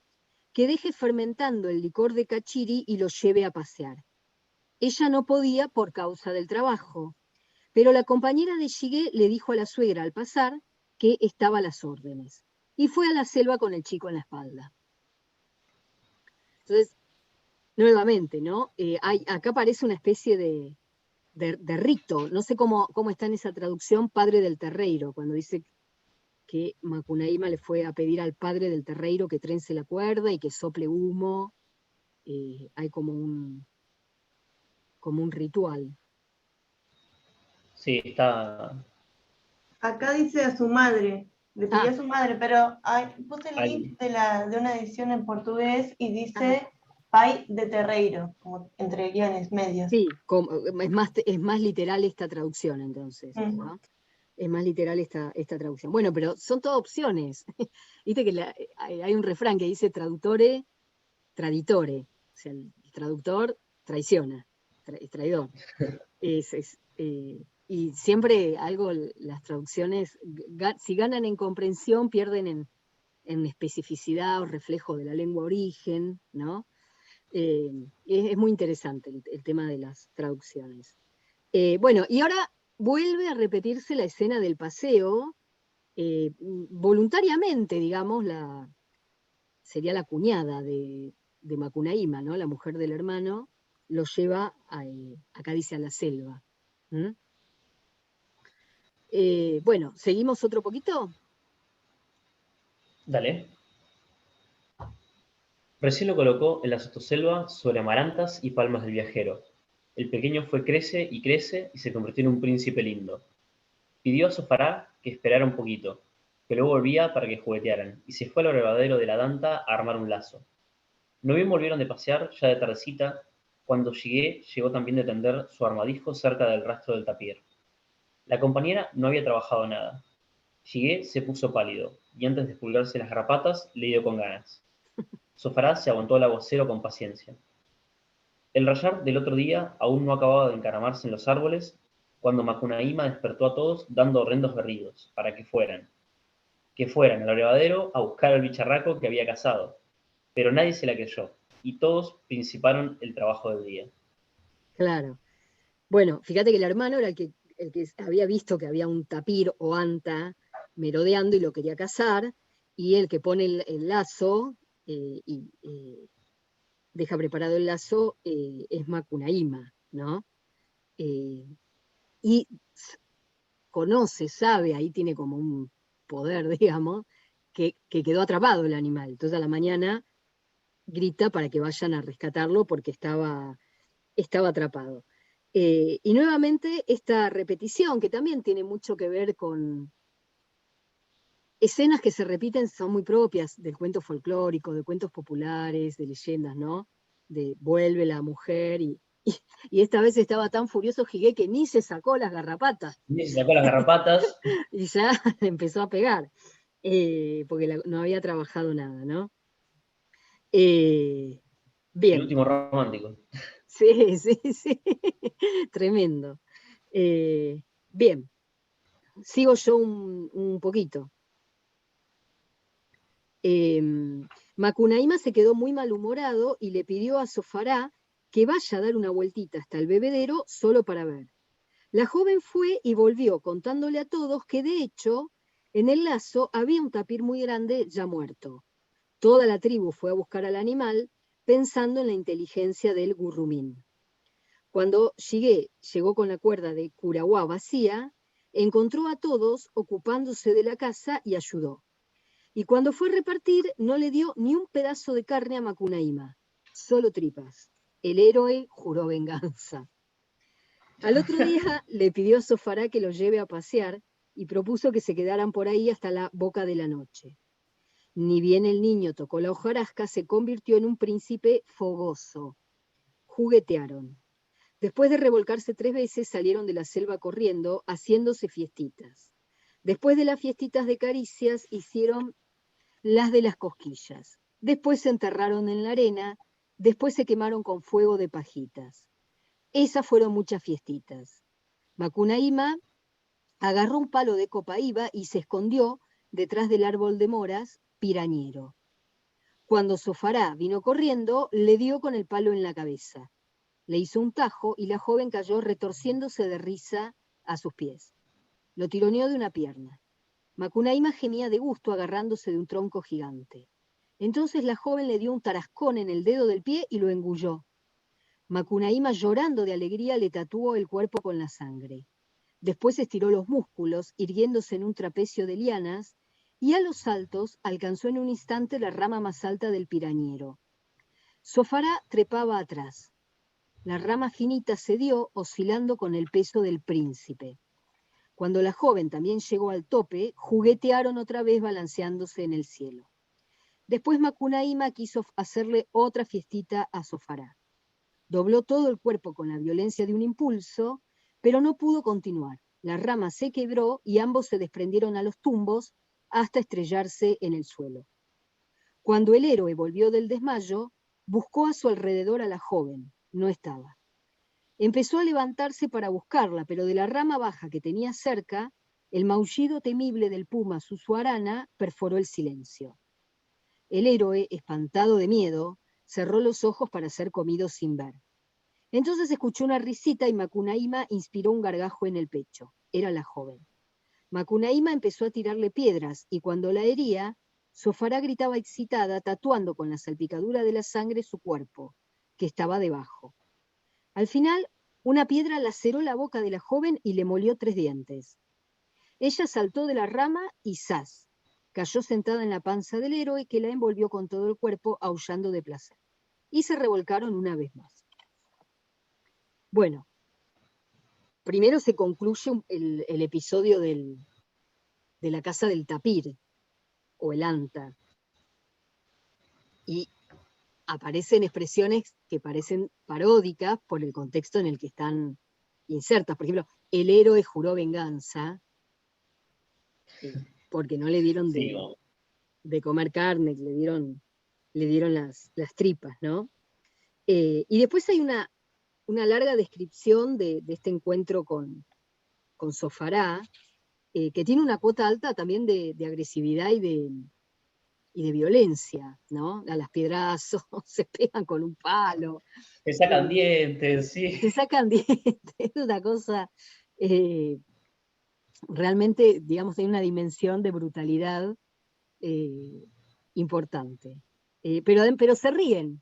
que deje fermentando el licor de cachiri y lo lleve a pasear. Ella no podía por causa del trabajo, pero la compañera de Shige le dijo a la suegra al pasar que estaba a las órdenes, y fue a la selva con el chico en la espalda. Entonces, nuevamente, ¿no? Acá aparece una especie de rito, no sé cómo está en esa traducción, padre del terreiro, cuando dice que Macunaíma le fue a pedir al padre del terreiro que trence la cuerda y que sople humo. Hay como un ritual. Sí, está... Acá dice a su madre, le pidió a su madre, pero puse el link de una edición en portugués y dice pai de terreiro, como entre guiones medios. Sí, es más literal esta traducción entonces, ¿no? Es más literal esta traducción. Bueno, pero son todas opciones. Viste que hay un refrán que dice traduttore, traditore. O sea, el traductor traiciona, es traidor. Y siempre las traducciones, si ganan en comprensión, pierden en especificidad o reflejo de la lengua origen, ¿no? Es muy interesante el tema de las traducciones. Bueno, y ahora vuelve a repetirse la escena del paseo, voluntariamente, digamos, sería la cuñada de Macunaíma, ¿no? La mujer del hermano, lo lleva, acá dice, a la selva. Bueno, ¿seguimos otro poquito? Dale. Recién lo colocó en la sotoselva sobre amarantas y palmas del viajero. El pequeño crece y se convirtió en un príncipe lindo. Pidió a Sofará que esperara un poquito, que luego volvía para que juguetearan, y se fue al abrevadero de la Danta a armar un lazo. No bien volvieron de pasear, ya de tardecita, cuando llegó también de tender su armadijo cerca del rastro del tapir. La compañera no había trabajado nada. Shige se puso pálido, y antes de expulgarse las garrapatas, le dio con ganas. Sofará se aguantó el aguacero con paciencia. El rayar del otro día aún no acababa de encaramarse en los árboles, cuando Macunaíma despertó a todos dando horrendos berridos, para que fueran. que fueran al abrevadero a buscar al bicharraco que había cazado. Pero nadie se la creyó, y todos principaron el trabajo del día. Claro. Bueno, fíjate que el hermano era el que había visto que había un tapir o anta merodeando y lo quería cazar, y el que pone el lazo y deja preparado el lazo es Macunaíma, ¿no? Y conoce, sabe, ahí tiene como un poder, digamos, que quedó atrapado el animal. Entonces a la mañana grita para que vayan a rescatarlo porque estaba atrapado. Y nuevamente esta repetición, que también tiene mucho que ver con escenas que se repiten, son muy propias del cuento folclórico, de cuentos populares, de leyendas, ¿no? De vuelve la mujer y esta vez estaba tan furioso Jigué que ni se sacó las garrapatas. Ni se sacó las garrapatas. Y ya le empezó a pegar, porque no había trabajado nada, ¿no? Bien. El último romántico. Sí, sí. Tremendo. Bien. Sigo yo un poquito. Macunaíma se quedó muy malhumorado y le pidió a Zofará que vaya a dar una vueltita hasta el bebedero solo para ver. La joven fue y volvió contándole a todos que de hecho en el lazo había un tapir muy grande ya muerto. Toda la tribu fue a buscar al animal pensando en la inteligencia del gurrumín. Cuando Jigué llegó con la cuerda de Curahuá vacía, encontró a todos ocupándose de la caza y ayudó. Y cuando fue a repartir, no le dio ni un pedazo de carne a Macunaíma, solo tripas. El héroe juró venganza. Al otro día le pidió a Zofará que lo lleve a pasear y propuso que se quedaran por ahí hasta la boca de la noche. Ni bien el niño tocó la hojarasca, se convirtió en un príncipe fogoso. Juguetearon. Después de revolcarse 3 veces, salieron de la selva corriendo, haciéndose fiestitas. Después de las fiestitas de caricias, hicieron las de las cosquillas. Después se enterraron en la arena, después se quemaron con fuego de pajitas. Esas fueron muchas fiestitas. Macunaíma agarró un palo de copaíba y se escondió detrás del árbol de moras, pirañero. Cuando Zofará vino corriendo, le dio con el palo en la cabeza. Le hizo un tajo y la joven cayó retorciéndose de risa a sus pies. Lo tironeó de una pierna. Macunaíma gemía de gusto agarrándose de un tronco gigante. Entonces la joven le dio un tarascón en el dedo del pie y lo engulló. Macunaíma, llorando de alegría, le tatuó el cuerpo con la sangre. Después estiró los músculos, irguiéndose en un trapecio de lianas, y a los saltos alcanzó en un instante la rama más alta del pirañero. Zofará trepaba atrás. La rama finita cedió, oscilando con el peso del príncipe. Cuando la joven también llegó al tope, juguetearon otra vez balanceándose en el cielo. Después Macunaíma quiso hacerle otra fiestita a Zofará. Dobló todo el cuerpo con la violencia de un impulso, pero no pudo continuar. La rama se quebró y ambos se desprendieron a los tumbos hasta estrellarse en el suelo. Cuando el héroe volvió del desmayo, buscó a su alrededor a la joven. No estaba. Empezó a levantarse para buscarla, pero de la rama baja que tenía cerca, el maullido temible del puma susuarana perforó el silencio. El héroe, espantado de miedo, cerró los ojos para ser comido sin ver. Entonces escuchó una risita y Macunaíma inspiró un gargajo en el pecho. Era la joven. Macunaíma empezó a tirarle piedras y cuando la hería, Zofará gritaba excitada, tatuando con la salpicadura de la sangre su cuerpo, que estaba debajo. Al final, una piedra laceró la boca de la joven y le molió 3 dientes. Ella saltó de la rama y ¡zas! Cayó sentada en la panza del héroe, que la envolvió con todo el cuerpo, aullando de placer. Y se revolcaron una vez más. Bueno, primero se concluye el episodio de la casa del tapir, o el anta. Y aparecen expresiones que parecen paródicas por el contexto en el que están insertas. Por ejemplo, el héroe juró venganza, porque no le dieron de comer carne, le dieron las tripas, ¿no? Y después hay una larga descripción de este encuentro con Zofará, que tiene una cuota alta también de agresividad y de violencia, ¿no? A las piedrazos, se pegan con un palo. Se sacan dientes, sí. Se sacan dientes, es una cosa realmente, digamos, hay una dimensión de brutalidad importante. Pero se ríen,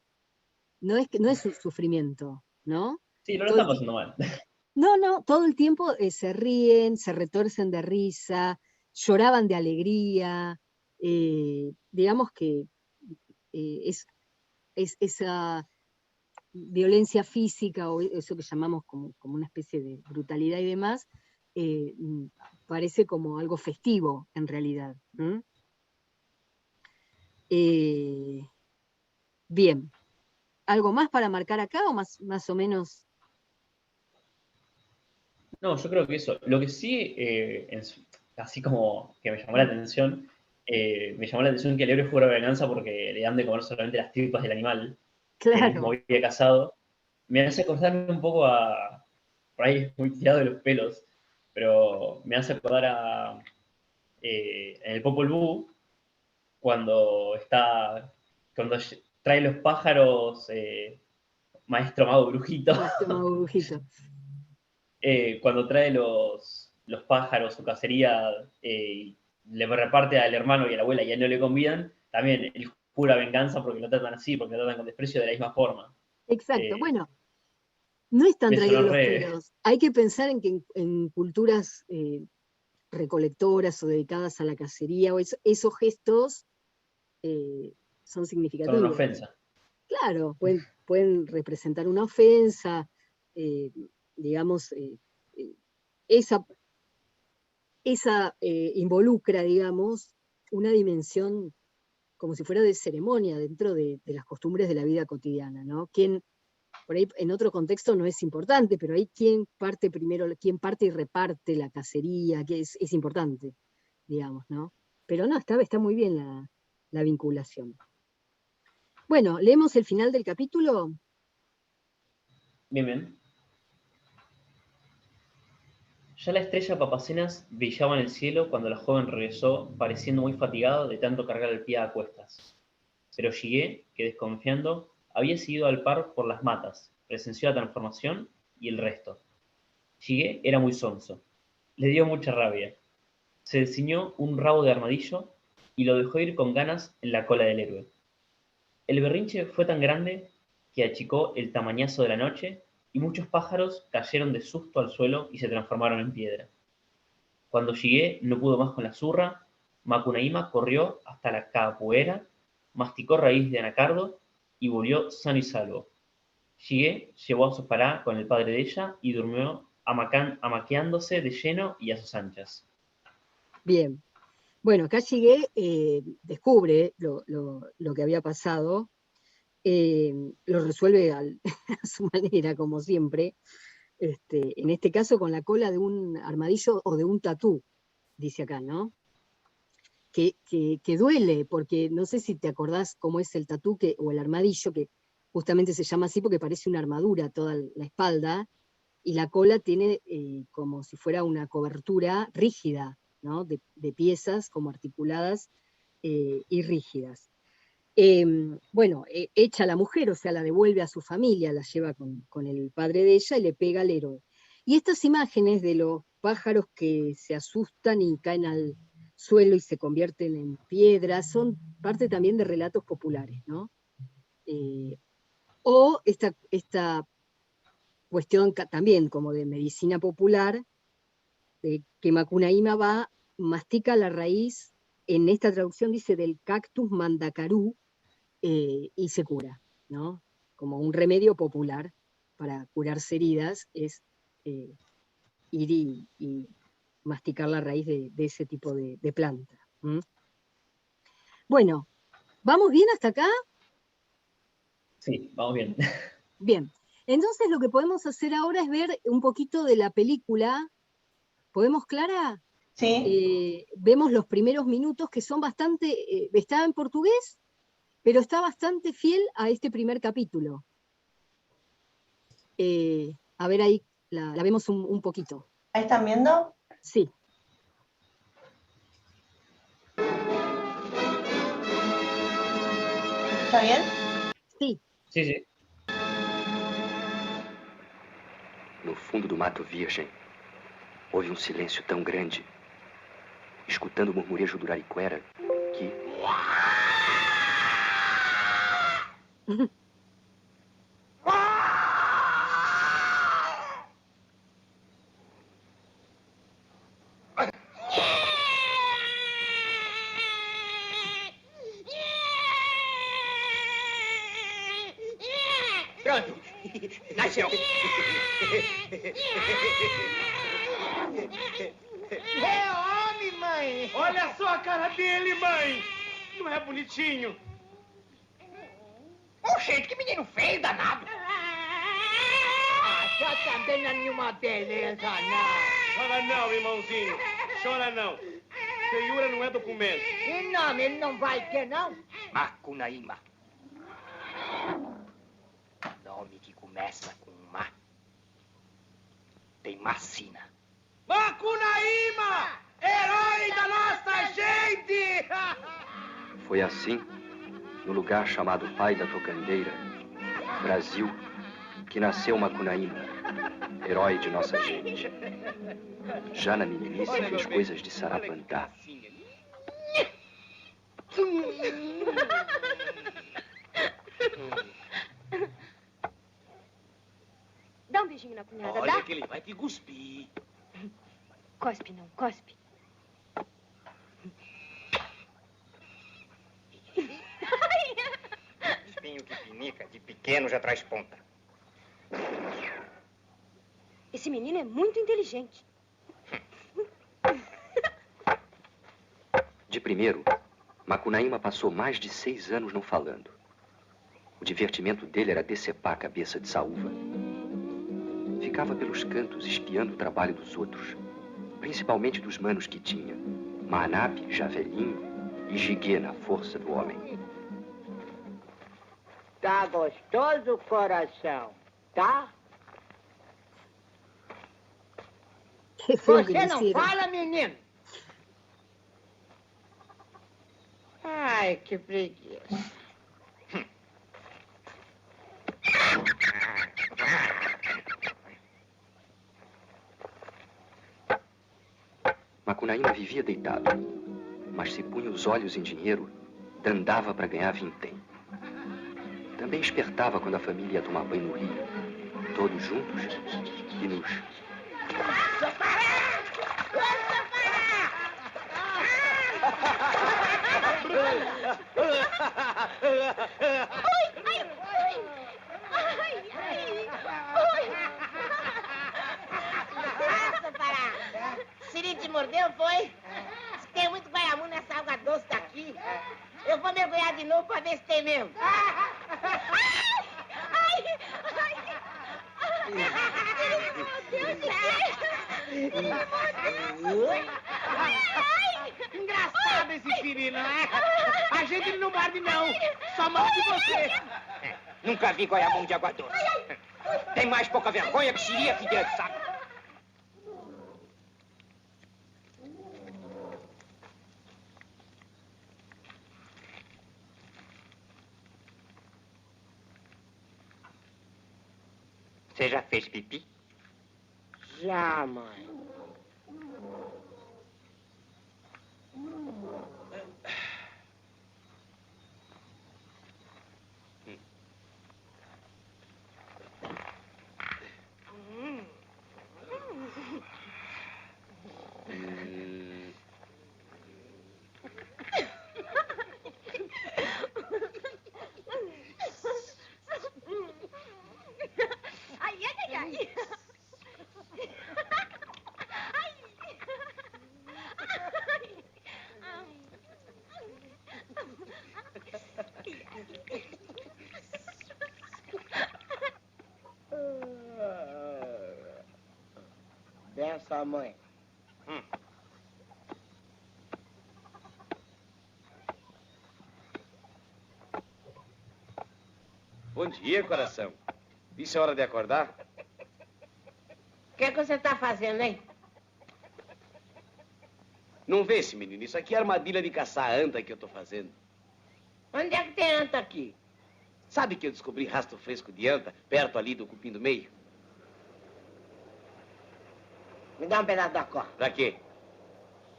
no es su sufrimiento, ¿no? Sí, no lo están pasando mal. No, todo el tiempo se ríen, se retorcen de risa, lloraban de alegría, digamos que es esa violencia física o eso que llamamos como una especie de brutalidad y demás, parece como algo festivo en realidad. Bien, ¿algo más para marcar acá o más o menos? No, yo creo que eso. Lo que sí, así como que me llamó la atención que el héroe jura venganza porque le dan de comer solamente las tripas del animal que él mismo Claro. había cazado. Me hace acordar un poco por ahí es muy tirado de los pelos, pero me hace acordar en el Popol Vuh, cuando trae los pájaros Maestro Mago Brujito. Maestro Mago Brujito. Cuando trae los pájaros, su cacería, y le reparte al hermano y a la abuela y a él no le convidan, también él jura venganza porque lo tratan así, porque lo tratan con desprecio de la misma forma. Exacto, bueno, no están traídos los re... pelos. Hay que pensar en que en culturas recolectoras o dedicadas a la cacería, o esos gestos son significativos. Son una ofensa. Claro, pueden representar una ofensa, digamos, esa involucra, digamos, una dimensión como si fuera de ceremonia dentro de las costumbres de la vida cotidiana, ¿no? Por ahí en otro contexto no es importante, pero ahí quién parte primero, quién parte y reparte la cacería, que es importante, digamos, ¿no? Pero no, está muy bien la vinculación. Bueno, ¿leemos el final del capítulo? Bien. Ya la estrella Papacenas brillaba en el cielo cuando la joven regresó, pareciendo muy fatigada de tanto cargar el pie a cuestas. Pero Giguet, que desconfiando, había seguido al par por las matas, presenció la transformación y el resto. Giguet era muy sonso. Le dio mucha rabia. Se ciñó un rabo de armadillo y lo dejó ir con ganas en la cola del héroe. El berrinche fue tan grande que achicó el tamañazo de la noche y muchos pájaros cayeron de susto al suelo y se transformaron en piedra. Cuando Giguet no pudo más con la zurra, Macunaíma corrió hasta la capoeira, masticó raíz de anacardo y volvió sano y salvo. Giguet llevó a Sospará con el padre de ella y durmió amaqueándose de lleno y a sus anchas. Bien. Bueno, acá Giguet descubre lo que había pasado, lo resuelve a su manera, como siempre, en este caso con la cola de un armadillo o de un tatú, dice acá, ¿no? Que duele, porque no sé si te acordás cómo es el tatú o el armadillo, que justamente se llama así porque parece una armadura toda la espalda, y la cola tiene como si fuera una cobertura rígida, ¿no? de piezas como articuladas y rígidas. Bueno, echa a la mujer, o sea, la devuelve a su familia, la lleva con el padre de ella y le pega al héroe. Y estas imágenes de los pájaros que se asustan y caen al suelo y se convierten en piedras son parte también de relatos populares, ¿no? O esta cuestión también como de medicina popular, que Macunaíma mastica la raíz, en esta traducción dice del cactus mandacarú, y se cura, ¿no? Como un remedio popular para curarse heridas es ir y masticar la raíz de ese tipo de planta. Bueno, ¿vamos bien hasta acá? Sí, vamos bien. Bien, entonces lo que podemos hacer ahora es ver un poquito de la película. ¿Podemos, Clara? Sí. Vemos los primeros minutos que son bastante, está en portugués, pero está bastante fiel a este primer capítulo. A ver ahí, la vemos un poquito. ¿Ahí están viendo? Sí. ¿Está bien? Sí. Sí, sí. No fundo do Mato Virgem, houve silêncio tão grande, escutando o murmurejo do Arariquera, que... Pronto. Nasceu. É homem, mãe! Olha só a cara dele, mãe! Não é bonitinho? Ô, gente, que menino feio, danado. Ah, já também não é nenhuma beleza, não. Chora não, irmãozinho. Chora não. Feiura não é documento. E nome ele não vai ter, não? Macunaíma. Nome que começa com Ma. Tem Macina. Macunaíma! Herói da nossa gente! Foi assim, no lugar chamado Pai da Tocandeira, Brasil, que nasceu Macunaíma, herói de nossa gente. Já na meninice fez coisas de Sarapantá. Dá um beijinho na cunhada, Olha dá? que ele vai te cuspir. Cospe não, cospe. Espinho que pinica, de pequeno já traz ponta. Esse menino é muito inteligente. De primeiro, Macunaíma passou mais de 6 anos não falando. O divertimento dele era decepar a cabeça de saúva. Ficava pelos cantos espiando o trabalho dos outros, principalmente dos manos que tinha, Manabe, já velhinho, e Jiguê na força do homem. Tá gostoso o coração, tá? Você não fala, menino? Ai, que preguiça. Macunaíma vivia deitado, mas se punha os olhos em dinheiro, dandava para ganhar vintém. Também espertava quando a família ia tomar banho no rio, todos juntos e nus. Siri te mordeu, foi? Tem muito guaiamu nessa água doce daqui. Eu vou mergulhar de novo pra ver se tem mesmo. Engraçado esse Siri, não é? A gente não morde, não. Só morde você. Nunca vi goiamão de água doce. Tem mais pouca vergonha que Siri aqui dentro, sabe? Você já fez pipi? Já, mãe. Benção, mãe. Bom dia, coração. Isso é hora de acordar? O que você tá fazendo, hein? Não vê esse menino? Isso aqui é armadilha de caçar anta que eu tô fazendo. Onde é que tem anta aqui? Sabe que eu descobri rastro fresco de anta, perto ali do cupim do meio? Me dá um pedaço da corda. Pra quê?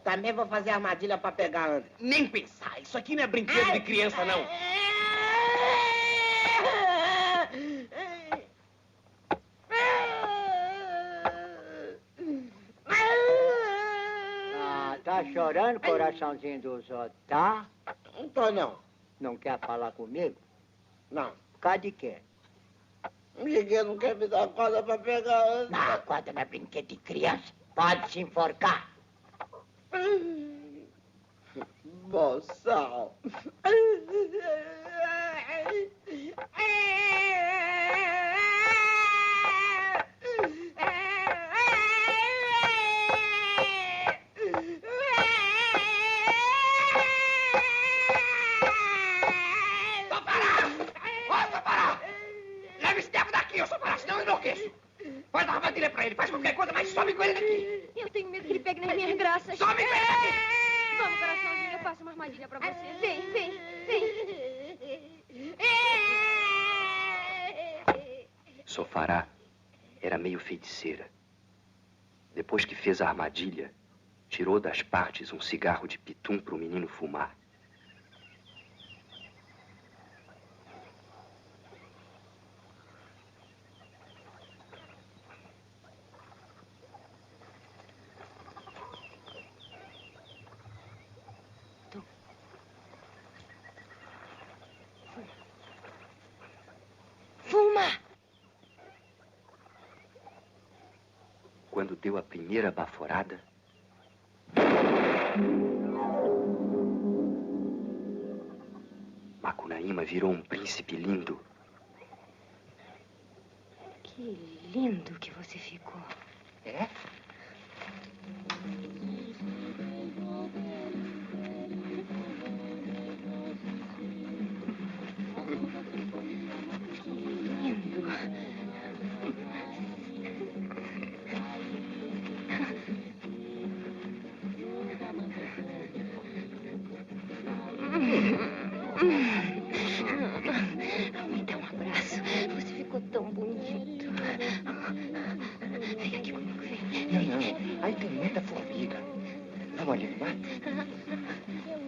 Também vou fazer armadilha pra pegar a anta. Nem pensar, isso aqui não é brinquedo de criança, não. Ah, tá chorando, coraçãozinho dos outros, tá? Não tô, não. Não quer falar comigo? Não. Por causa de quê? Ninguém não quer me dar corda pra pegar a anta. Ah, corda não é brinquedo de criança. Pode se enforcar. Boçal. Leva esse tempo daqui, eu sou para, senão eu enlouqueço. Faz a armadilha pra ele, faz qualquer coisa, mas some com ele daqui. Eu tenho medo que ele pegue nas minhas graças. Some com ele daqui. Vamos, coraçãozinho, eu faço uma armadilha pra você. Vem, vem, vem. Sofará era meio feiticeira. Depois que fez a armadilha, tirou das partes um cigarro de pitum para o menino fumar. Fuma! Quando deu a primeira baforada, Macunaíma virou um príncipe lindo. Que lindo que você ficou. É? Me dá um abraço. Você ficou tão bonito. Vem aqui comigo, vem. Não, aí tem muita formiga. Vamos ali, vai.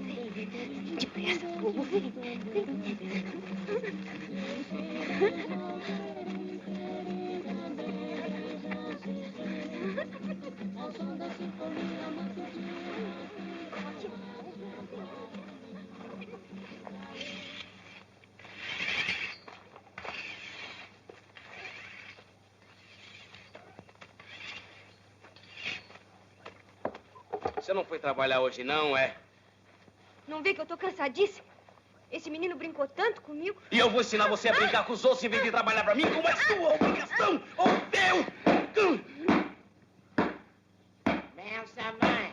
Vem, depressa, fogo, vem. Você não foi trabalhar hoje, não, é? Não vê que eu tô cansadíssima? Esse menino brincou tanto comigo. E eu vou ensinar você a brincar com os outros em vez de trabalhar pra mim, como é sua obrigação, ou teu! Benção, mãe.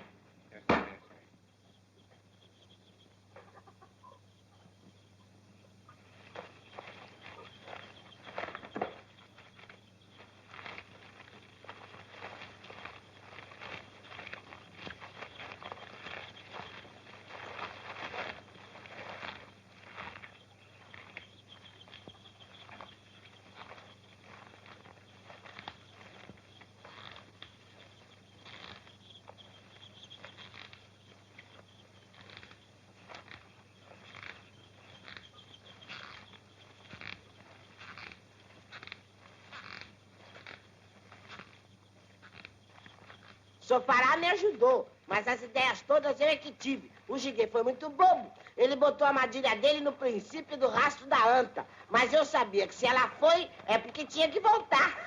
Sofará me ajudou, mas as ideias todas eu é que tive. O Giguê foi muito bobo. Ele botou a armadilha dele no princípio do rastro da anta. Mas eu sabia que se ela foi, é porque tinha que voltar.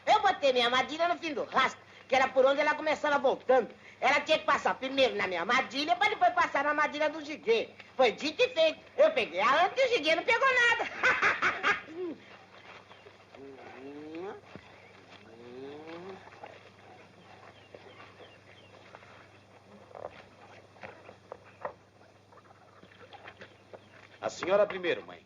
Eu botei minha armadilha no fim do rastro, que era por onde ela começava voltando. Ela tinha que passar primeiro na minha armadilha, para depois passar na armadilha do Giguê. Foi dito e feito. Eu peguei a anta e o Giguê não pegou nada. A senhora primeiro, mãe.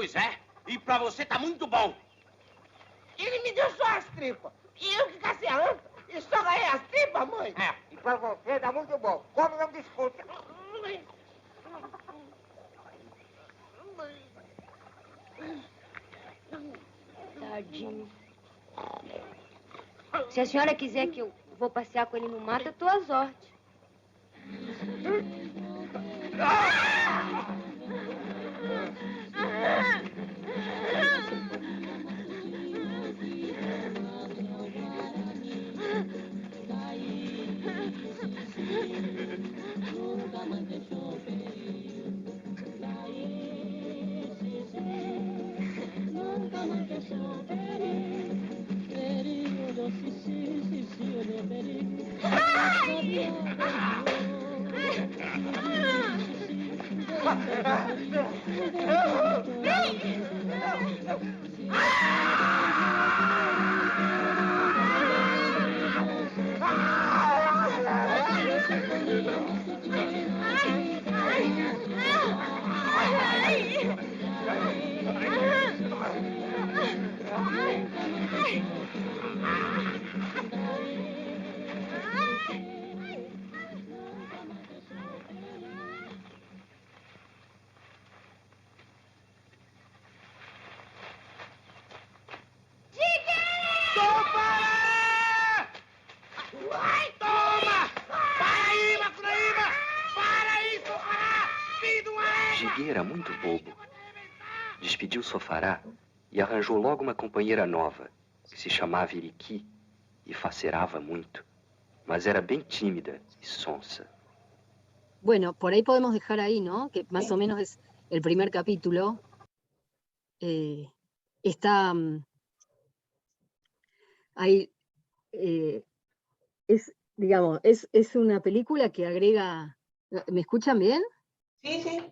Pois é, e pra você tá muito bom. Ele me deu só as tripas. E eu que cacei a anta e só ganhei as tripas, mãe. É, e pra você tá muito bom. Come não discuta. Tadinho. Se a senhora quiser que eu vou passear com ele no mato, eu tô às ordens. Jiguê era muito bobo. Despediu Sofará e arranjou logo uma companheira nova, que se chamava Iriqui e facerava muito, mas era bem tímida y sonsa. Bueno, por ahí podemos dejar ahí, ¿no? Que más o menos es el primer capítulo. Está ahí, digamos, es una película que agrega, ¿me escuchan bien? Sí, sí.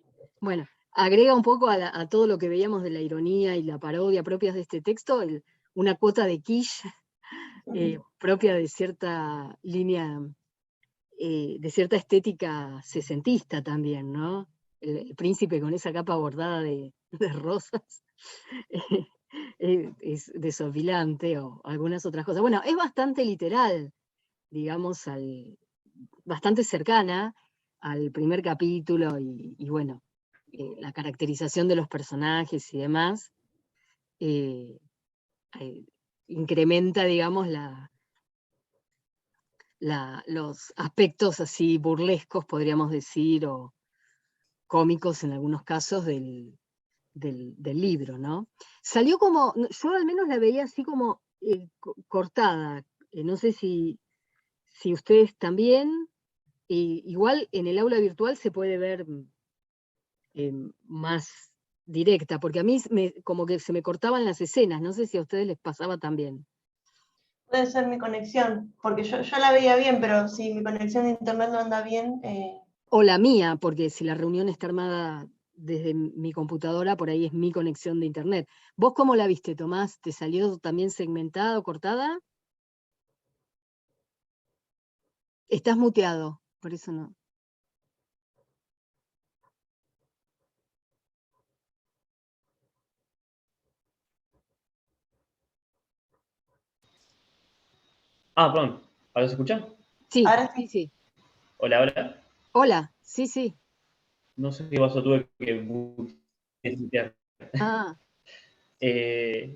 Bueno, agrega un poco a todo lo que veíamos de la ironía y la parodia propias de este texto, una cuota de quiche propia de cierta línea, de cierta estética sesentista también, ¿no? El príncipe con esa capa bordada de rosas es desopilante, o algunas otras cosas. Bueno, es bastante literal, digamos, bastante cercana al primer capítulo, y bueno, la caracterización de los personajes y demás incrementa, digamos, los aspectos así burlescos, podríamos decir, o cómicos en algunos casos del libro, ¿no? Salió como, yo al menos la veía así como cortada, no sé si ustedes también, igual en el aula virtual se puede ver más directa, porque a mí como que se me cortaban las escenas, no sé si a ustedes les pasaba también. Puede ser mi conexión, porque yo la veía bien, pero si mi conexión de internet no anda bien... O la mía, porque si la reunión está armada desde mi computadora, por ahí es mi conexión de internet. ¿Vos cómo la viste, Tomás? ¿Te salió también segmentada o cortada? Estás muteado, por eso no. Ah, perdón. ¿Ahora se escucha? Sí, ahora sí. Hola, hola. Hola, sí. No sé qué pasó, tuve que mutear. Ah.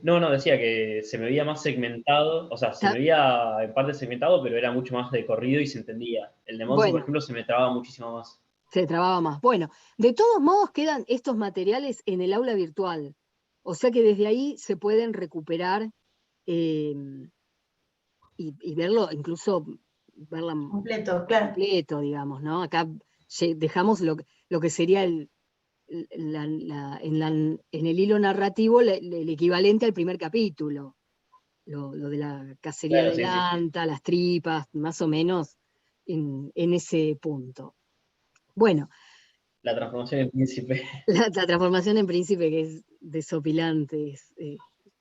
No, decía que se me veía más segmentado, o sea, se me veía en parte segmentado, pero era mucho más de corrido y se entendía. El de Monse, por ejemplo, se me trababa muchísimo más. Se trababa más. Bueno, de todos modos quedan estos materiales en el aula virtual, o sea que desde ahí se pueden recuperar y verlo, incluso verla completo, claro. Completo, digamos, ¿no? Acá dejamos lo que sería en el hilo narrativo el equivalente al primer capítulo, lo de la cacería de anta, las tripas, más o menos en ese punto. Bueno. La transformación en príncipe. La transformación en príncipe, que es desopilante,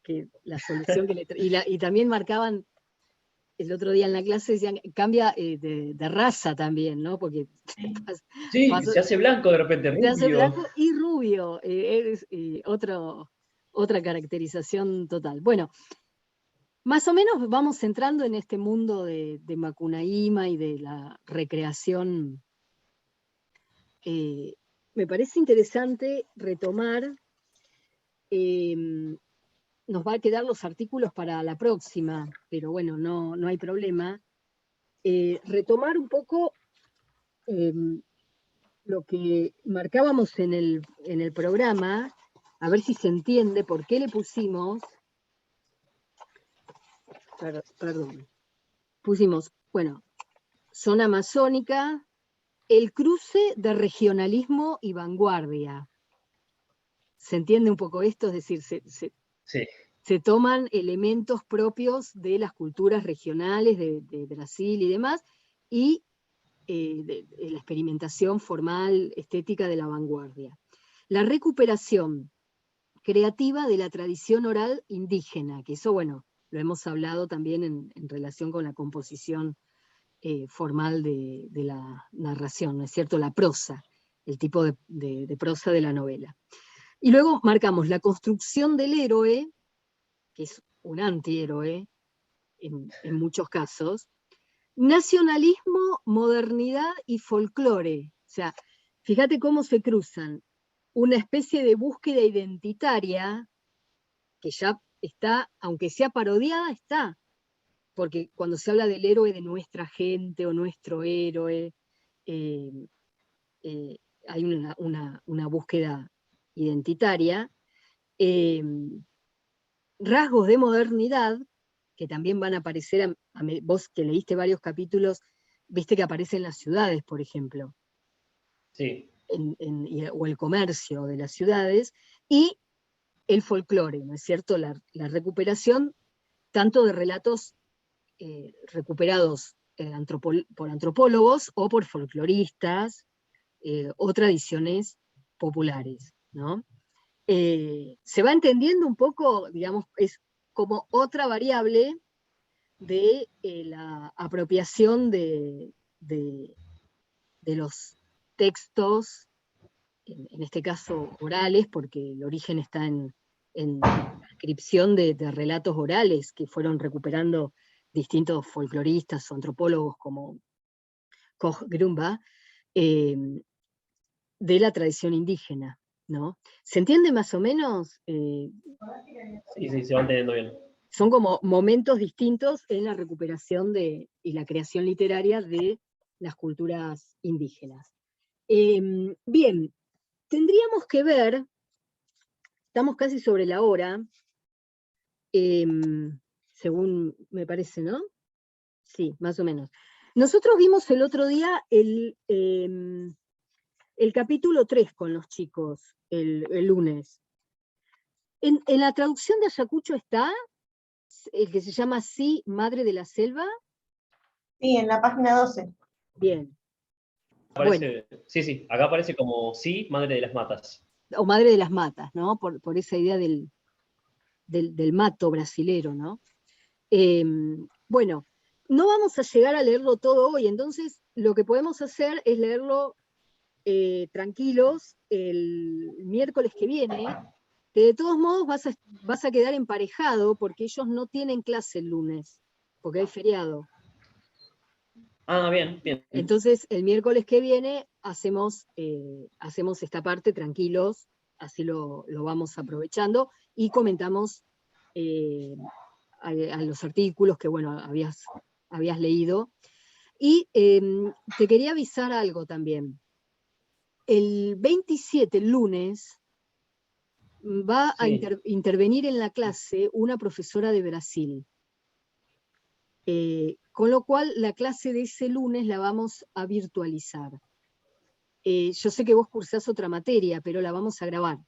que la solución que y también marcaban el otro día en la clase decían, cambia de raza también, ¿no? Porque Sí, se hace blanco de repente, se hace rubio. blanco y rubio, es otra caracterización total. Bueno, más o menos vamos entrando en este mundo de Macunaíma y de la recreación. Me parece interesante retomar, nos va a quedar los artículos para la próxima, pero bueno, no hay problema. Retomar un poco lo que marcábamos en el programa, a ver si se entiende por qué le pusimos, perdón, pusimos, bueno, zona amazónica, el cruce de regionalismo y vanguardia. ¿Se entiende un poco esto? Es decir, se toman elementos propios de las culturas regionales de Brasil y demás, y de la experimentación formal, estética de la vanguardia. La recuperación creativa de la tradición oral indígena, que eso, bueno, lo hemos hablado también en relación con la composición formal de la narración, ¿no es cierto? La prosa, el tipo de prosa de la novela. Y luego marcamos la construcción del héroe, que es un antihéroe en muchos casos, nacionalismo, modernidad y folclore. O sea, fíjate cómo se cruzan una especie de búsqueda identitaria que ya está, aunque sea parodiada, está. Porque cuando se habla del héroe de nuestra gente o nuestro héroe, hay una búsqueda identitaria. Rasgos de modernidad, que también van a aparecer, vos que leíste varios capítulos, viste que aparecen las ciudades, por ejemplo. Sí. O el comercio de las ciudades, y el folclore, ¿no es cierto? La recuperación tanto de relatos recuperados por antropólogos o por folcloristas o tradiciones populares, ¿no? Se va entendiendo un poco, digamos, es como otra variable de la apropiación de los textos, en este caso orales, porque el origen está en la inscripción de relatos orales que fueron recuperando distintos folcloristas o antropólogos como Koch Grumba, de la tradición indígena, ¿no? ¿Se entiende más o menos? Sí, se va entendiendo bien. Son como momentos distintos en la recuperación y la creación literaria de las culturas indígenas. Bien, tendríamos que ver, estamos casi sobre la hora, según me parece, ¿no? Sí, más o menos. Nosotros vimos el otro día el capítulo 3 con los chicos, el lunes. En la traducción de Ayacucho está el que se llama Sí, Madre de la Selva. Sí, en la página 12. Bien. Aparece, bueno. Sí, acá aparece como Sí, Madre de las Matas. O Madre de las Matas, ¿no? Por esa idea del mato brasilero, ¿no? Bueno, no vamos a llegar a leerlo todo hoy, entonces lo que podemos hacer es leerlo tranquilos el miércoles que viene, que de todos modos vas a quedar emparejado porque ellos no tienen clase el lunes, porque hay feriado. Ah, bien. Entonces el miércoles que viene hacemos esta parte tranquilos, así lo vamos aprovechando y comentamos a los artículos que, bueno, habías leído. Y te quería avisar algo también. El 27, el lunes, va a intervenir en la clase una profesora de Brasil. Con lo cual, la clase de ese lunes la vamos a virtualizar. Yo sé que vos cursás otra materia, pero la vamos a grabar.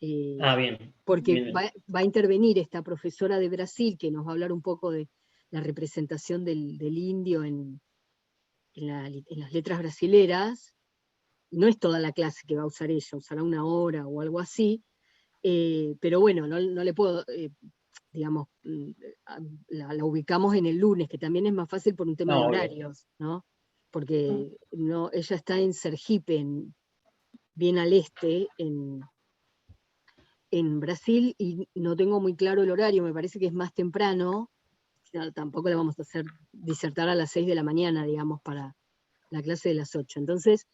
Bien. Porque bien. Va a intervenir esta profesora de Brasil, que nos va a hablar un poco de la representación del indio en las letras brasileras. No es toda la clase que va a usar ella, usará una hora o algo así, pero bueno, no le puedo digamos, la ubicamos en el lunes, que también es más fácil por un tema de No, obvio. horarios, ¿no? Porque no, ella está en Sergipe, bien al este, en Brasil, y no tengo muy claro el horario, me parece que es más temprano. No, tampoco la vamos a hacer disertar a las 6 de la mañana, digamos, para la clase de las 8. Entonces,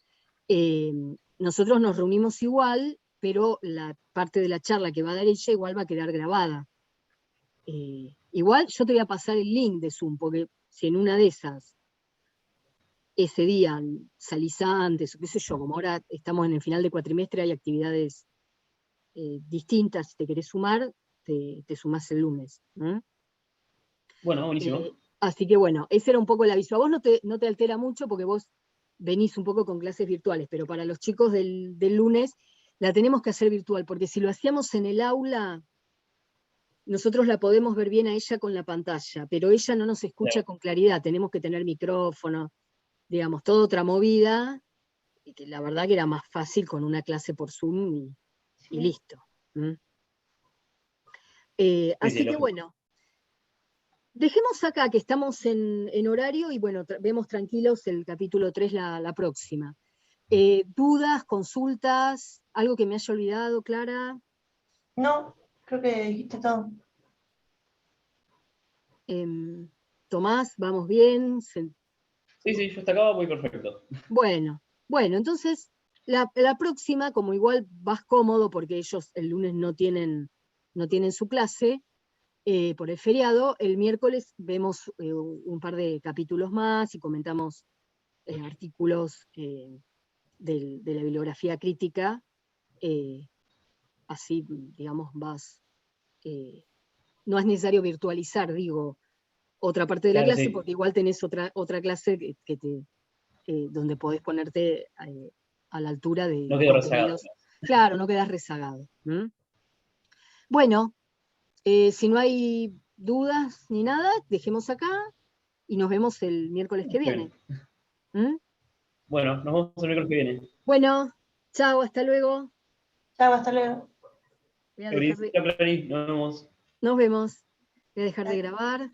nosotros nos reunimos igual, pero la parte de la charla que va a dar ella igual va a quedar grabada. Igual yo te voy a pasar el link de Zoom, porque si en una de esas, ese día salís antes, o qué sé yo, como ahora estamos en el final de cuatrimestre, hay actividades distintas, si te querés sumar, te sumás el lunes. Bueno, buenísimo. Así que bueno, ese era un poco el aviso. A vos no te altera mucho porque vos venís un poco con clases virtuales, pero para los chicos del lunes la tenemos que hacer virtual, porque si lo hacíamos en el aula, nosotros la podemos ver bien a ella con la pantalla, pero ella no nos escucha con claridad, tenemos que tener micrófono, digamos, toda otra movida, y que la verdad que era más fácil con una clase por Zoom y listo. Así que bueno, dejemos acá que estamos en horario y bueno, vemos tranquilos el capítulo 3 la próxima. ¿Dudas, consultas, algo que me haya olvidado, Clara? No, creo que dijiste todo. Tomás, ¿vamos bien? Sí, yo hasta acá voy perfecto. Bueno, entonces la próxima, como igual vas cómodo porque ellos el lunes no tienen su clase, por el feriado, el miércoles vemos un par de capítulos más y comentamos artículos de la bibliografía crítica, así, digamos, no es necesario virtualizar, digo, otra parte de la Claro, clase, sí. porque igual tenés otra clase donde podés ponerte a la altura de No los quedo rezagado. contenidos. Claro, no quedás rezagado. Bueno, si no hay dudas ni nada, dejemos acá y nos vemos el miércoles que viene. Bueno, nos vemos el miércoles que viene. Bueno, chao, hasta luego. Chao, hasta luego. Voy a dejar Clarín, nos vemos. Nos vemos. Voy a dejar de grabar.